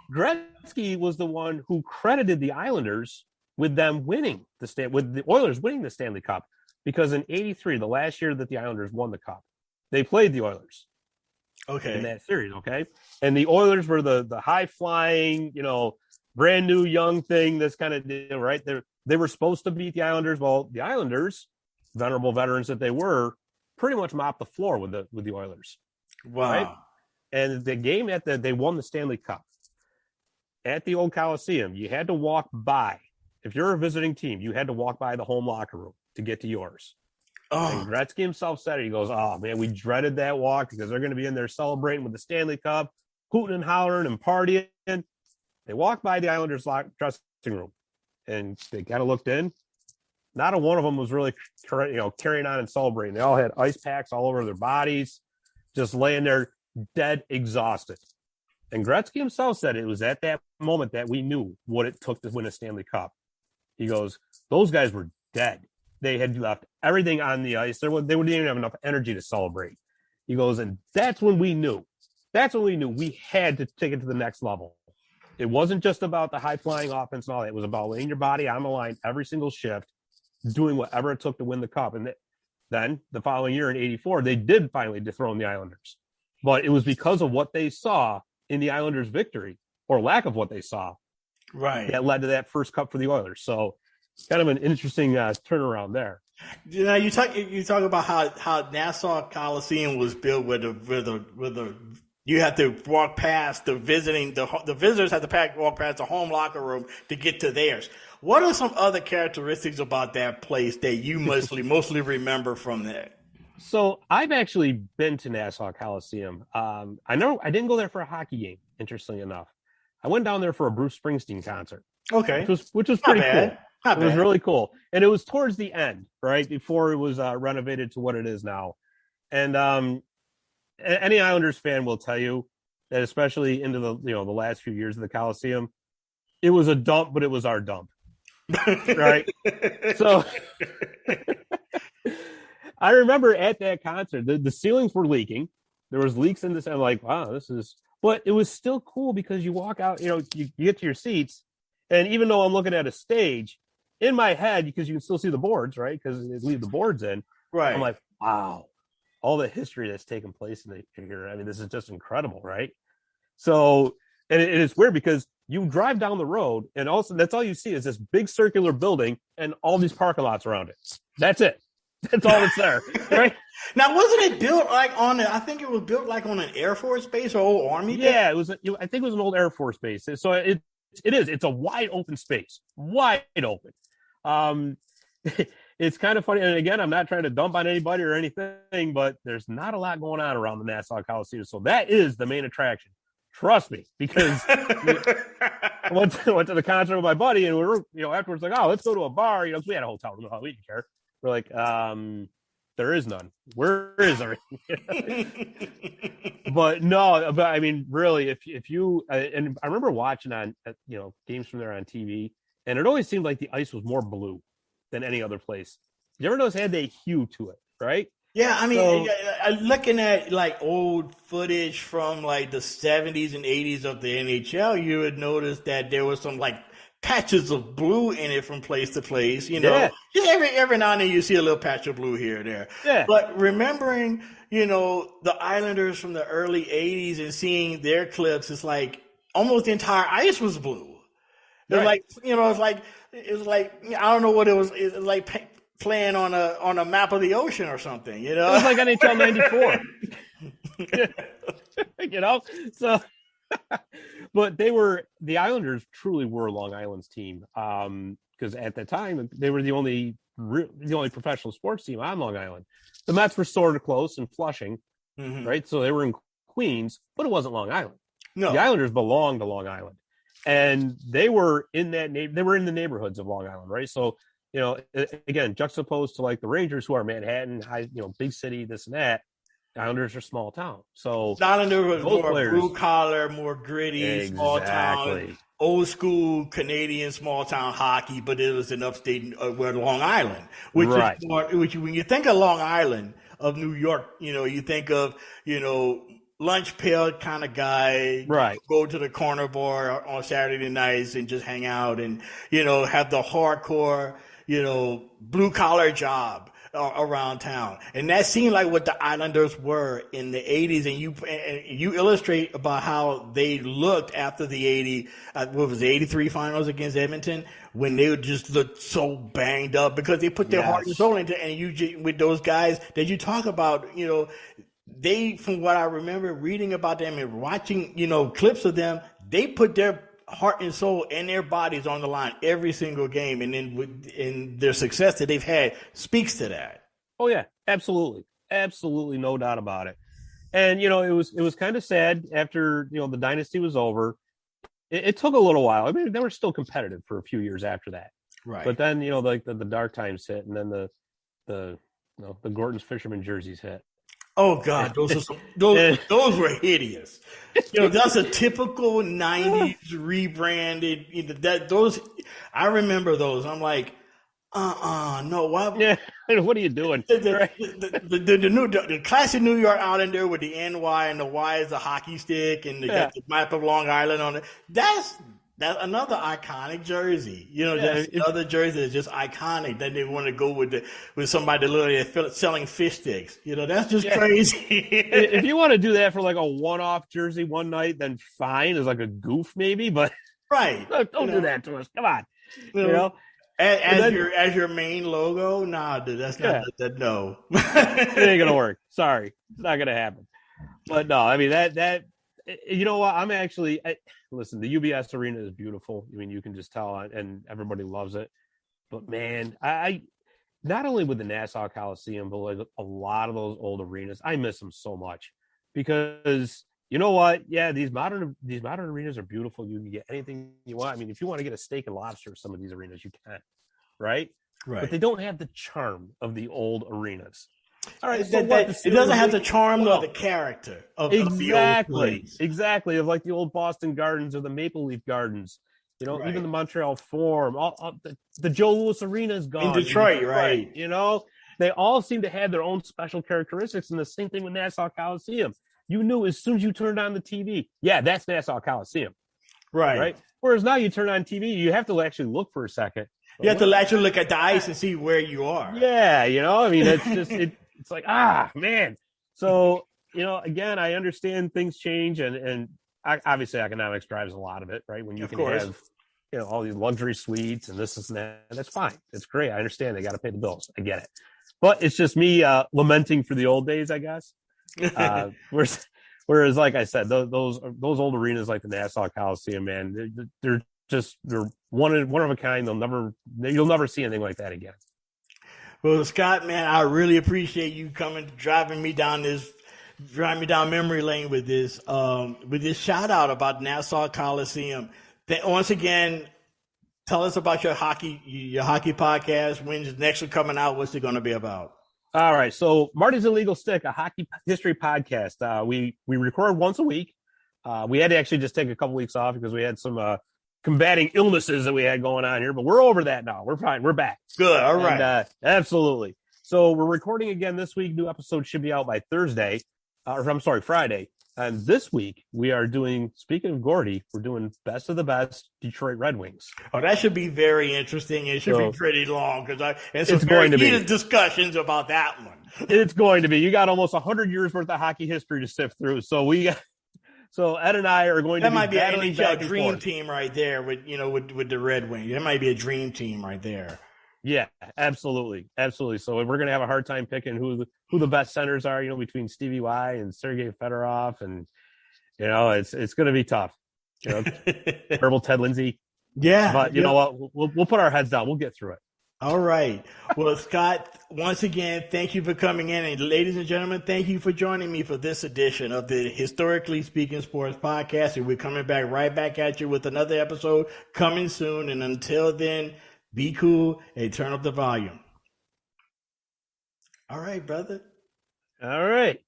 Gretzky was the one who credited the Islanders with them winning with the Oilers winning the Stanley Cup, because in '83, the last year that the Islanders won the Cup, they played the Oilers. Okay. In that series. Okay. And the Oilers were the high flying, brand new young thing. That's kind of deal, right? They were supposed to beat the Islanders. Well, the Islanders, venerable veterans that they were, pretty much mopped the floor with the Oilers. Wow. Right? And the game they won the Stanley Cup at the old Coliseum. You had to walk by. If you're a visiting team, you had to walk by the home locker room to get to yours. Oh. And Gretzky himself said it. He goes, "Oh man, we dreaded that walk because they're going to be in there celebrating with the Stanley Cup, hooting and hollering and partying." They walked by the Islanders' dressing room, and they kind of looked in. Not a one of them was really, carrying on and celebrating. They all had ice packs all over their bodies, just laying there dead, exhausted. And Gretzky himself said it was at that moment that we knew what it took to win a Stanley Cup. He goes, "Those guys were dead. They had left everything on the ice. They wouldn't even have enough energy to celebrate." He goes, and that's when we knew. That's when we knew we had to take it to the next level. It wasn't just about the high-flying offense and all that. It was about laying your body on the line every single shift, doing whatever it took to win the Cup. And then the following year in '84, they did finally dethrone the Islanders. But it was because of what they saw in the Islanders' victory, or lack of what they saw, right, that led to that first Cup for the Oilers. So kind of an interesting turnaround there. You talk about how Nassau Coliseum was built with the you have to walk past the visitors have to walk past the home locker room to get to theirs. What are some other characteristics about that place that you mostly remember from there? So I've actually been to Nassau Coliseum. I know I didn't go there for a hockey game, interestingly enough. I went down there for a Bruce Springsteen concert. Okay. Which was pretty cool. It was really cool. And it was towards the end, right? Before it was renovated to what it is now. And any Islanders fan will tell you that, especially into the last few years of the Coliseum, it was a dump, but it was our dump. Right? So I remember at that concert, the ceilings were leaking. There was leaks in this. I'm like, wow, but it was still cool because you walk out, you get to your seats. And even though I'm looking at a stage, in my head, because you can still see the boards, right? Because they leave the boards in. Right. I'm like, wow, all the history that's taken place in here. I mean, this is just incredible, right? So, and it's weird because you drive down the road, and also that's all you see is this big circular building and all these parking lots around it. That's it. That's all that's there, right? Now, wasn't it built I think it was built like on an Air Force base or old Army base? Yeah, it was. I think it was an old Air Force base. So it is. It's a wide open space, wide open. It's kind of funny. And again, I'm not trying to dump on anybody or anything, but there's not a lot going on around the Nassau Coliseum. So that is the main attraction. Trust me, because I went to the concert with my buddy, and we were, afterwards like, oh, let's go to a bar. We had a hotel room. We didn't care. We're like, there is none. Where is everything? But I mean, really, if you and I remember watching on games from there on TV, and it always seemed like the ice was more blue than any other place. You ever notice it had that hue to it, right? Yeah, I mean, looking at like old footage from like the 70s and 80s of the NHL, you would notice that there was some like patches of blue in it from place to place. You know, just every now and then you see a little patch of blue here or there. Yeah. But remembering, you know, the Islanders from the early 80s and seeing their clips, it's like almost the entire ice was blue. It was like, you know, it was like I don't know what it was. It was like playing on a map of the ocean or something, you know? It was like NHL 94. You know? So, but the Islanders truly were Long Island's team. Because at that time, they were the only professional sports team on Long Island. The Mets were sort of close in Flushing, right? So they were in Queens, but it wasn't Long Island. No. The Islanders belonged to Long Island. And they were in the neighborhoods of Long Island, right? So, you know, again, juxtaposed to like the Rangers, who are Manhattan, big city, this and that. The Islanders are small town. So the Islanders was more blue collar, more gritty, small town, old school Canadian small town hockey, but it was in upstate Long Island, which is more, when you think of Long Island of New York, you know, you think of, you know, lunch pail kind of guy, right? Go to the corner bar on Saturday nights and just hang out and, you know, have the hardcore, you know, blue collar job around town. And that seemed like what the Islanders were in the 80s. And you illustrate about how they looked after the 83 finals against Edmonton, when they would just look so banged up because they put their heart and soul into it. And you, with those guys that you talk about, you know, they, from what I remember reading about them and watching, you know, clips of them, they put their heart and soul and their bodies on the line every single game. And then in their success that they've had speaks to that. Oh yeah, absolutely. Absolutely. No doubt about it. And, you know, it was kind of sad after, you know, the dynasty was over. It took a little while. I mean, they were still competitive for a few years after that. Right. But then, you know, like the dark times hit, and then the Gorton's Fisherman jerseys hit. Oh God, those were hideous. You know, that's a typical '90s rebranded. You know, I remember those. I'm like, no, why? Yeah, what are you doing? The classic New York Islander with the NY and the Y is the hockey stick, and they got the map of Long Island on it. That's another iconic jersey. You know, that's another jersey that's just iconic. That they want to go with somebody that literally selling fish sticks. You know, that's just crazy. If you want to do that for like a one-off jersey one night, then fine. It's like a goof maybe, but don't do that to us. Come on, you know. As your main logo, nah, dude, that's not that. No, it ain't gonna work. Sorry, it's not gonna happen. But no, I mean that. You know what? I'm actually listen. The UBS Arena is beautiful. I mean, you can just tell, and everybody loves it. But man, I not only with the Nassau Coliseum, but like a lot of those old arenas, I miss them so much because you know what? Yeah, these modern arenas are beautiful. You can get anything you want. I mean, if you want to get a steak and lobster at some of these arenas, you can, right? Right. But they don't have the charm of the old arenas. All right, it doesn't have the charm or the character of the old place. Exactly, of like the old Boston Gardens or the Maple Leaf Gardens. You know, even the Montreal Forum. The Joe Louis Arena is gone. In Detroit, right. You know, they all seem to have their own special characteristics. And the same thing with Nassau Coliseum. You knew as soon as you turned on the TV, that's Nassau Coliseum. Right. Whereas now you turn on TV, you have to actually look for a second. You have to actually look at the ice and see where you are. Yeah, you know, I mean, it's just it's like, man. So, you know, again, I understand things change and obviously economics drives a lot of it, right? When you can have, you know, all these luxury suites and this and that, that's fine. It's great. I understand they got to pay the bills. I get it. But it's just me lamenting for the old days, I guess. Whereas, like I said, those old arenas like the Nassau Coliseum, man, they're one of a kind. You'll never see anything like that again. Well, Scott, man, I really appreciate you driving me down memory lane with this shout out about Nassau Coliseum. Once again, tell us about your hockey podcast. When's next one coming out? What's it going to be about? All right. So Marty's Illegal Stick, a hockey history podcast. We record once a week. We had to actually just take a couple weeks off because we had some combating illnesses that we had going on here, but we're over that now. We're fine. We're back. Good. All right. Absolutely. So we're recording again this week. New episode should be out by Thursday. Friday. And this week we are doing, speaking of Gordie, we're doing best of the best Detroit Red Wings. Oh, that should be very interesting. It should be pretty long it's some going to heated discussions about that one. It's going to be. You got almost 100 years worth of hockey history to sift through. So Ed and I are going to be might be an NHL dream team right there with the Red Wings. That might be a dream team right there. Yeah, absolutely. So we're going to have a hard time picking who the best centers are, between Stevie Y and Sergei Fedorov. And, it's going to be tough. Terrible Ted Lindsay. Yeah. But you know what? We'll put our heads down. We'll get through it. All right. Well, Scott, once again, thank you for coming in. And ladies and gentlemen, thank you for joining me for this edition of the Historically Speaking Sports Podcast. And we're coming right back at you with another episode coming soon. And until then, be cool and turn up the volume. All right, brother. All right.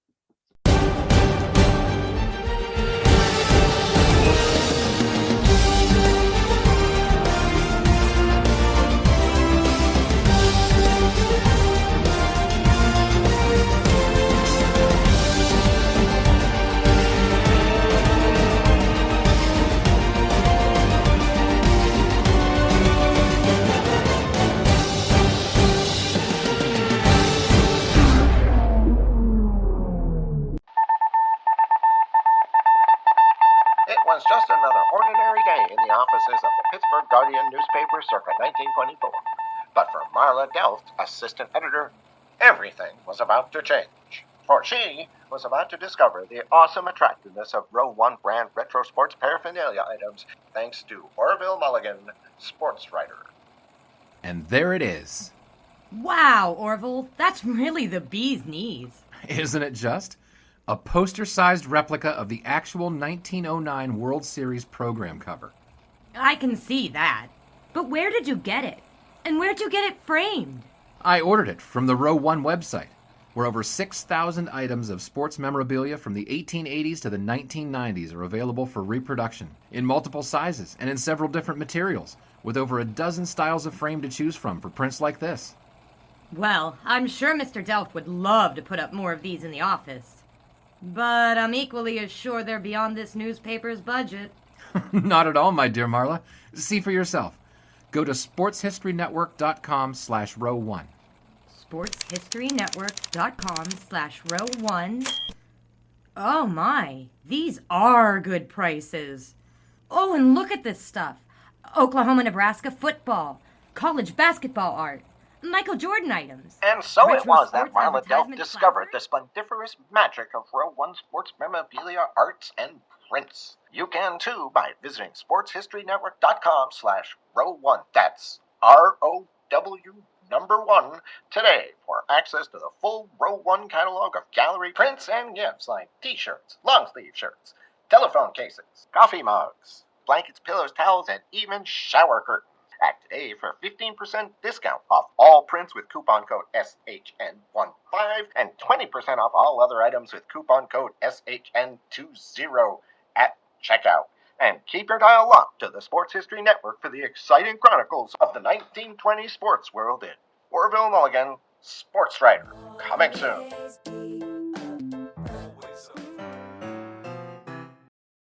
Just another ordinary day in the offices of the Pittsburgh Guardian newspaper circa 1924. But for Marla Delft, assistant editor, everything was about to change. For she was about to discover the awesome attractiveness of Row 1 brand retro sports paraphernalia items thanks to Orville Mulligan, sports writer. And there it is. Wow, Orville, that's really the bee's knees. Isn't it just? A poster-sized replica of the actual 1909 World Series program cover. I can see that. But where did you get it? And where'd you get it framed? I ordered it from the Row 1 website, where over 6,000 items of sports memorabilia from the 1880s to the 1990s are available for reproduction, in multiple sizes and in several different materials, with over a dozen styles of frame to choose from for prints like this. Well, I'm sure Mr. Delft would love to put up more of these in the office. But I'm equally as sure they're beyond this newspaper's budget. Not at all, my dear Marla. See for yourself. Go to sportshistorynetwork.com/row1. sportshistorynetwork.com/row1. Oh my, these are good prices. Oh, and look at this stuff. Oklahoma-Nebraska football, college basketball art, Michael Jordan items. And so retro it was that sports Marla Delft advertisement discovered the placards. splendiferous magic of Row 1 sports memorabilia, arts, and prints. You can too by visiting sportshistorynetwork.com/row1. That's ROW1 today for access to the full Row 1 catalog of gallery prints and gifts like t-shirts, long-sleeve shirts, telephone cases, coffee mugs, blankets, pillows, towels, and even shower curtains. Act today for 15% discount off all prints with coupon code SHN15 and 20% off all other items with coupon code SHN20 at checkout. And keep your dial locked to the Sports History Network for the exciting chronicles of the 1920 sports world in Orville Mulligan, sports writer. Coming soon.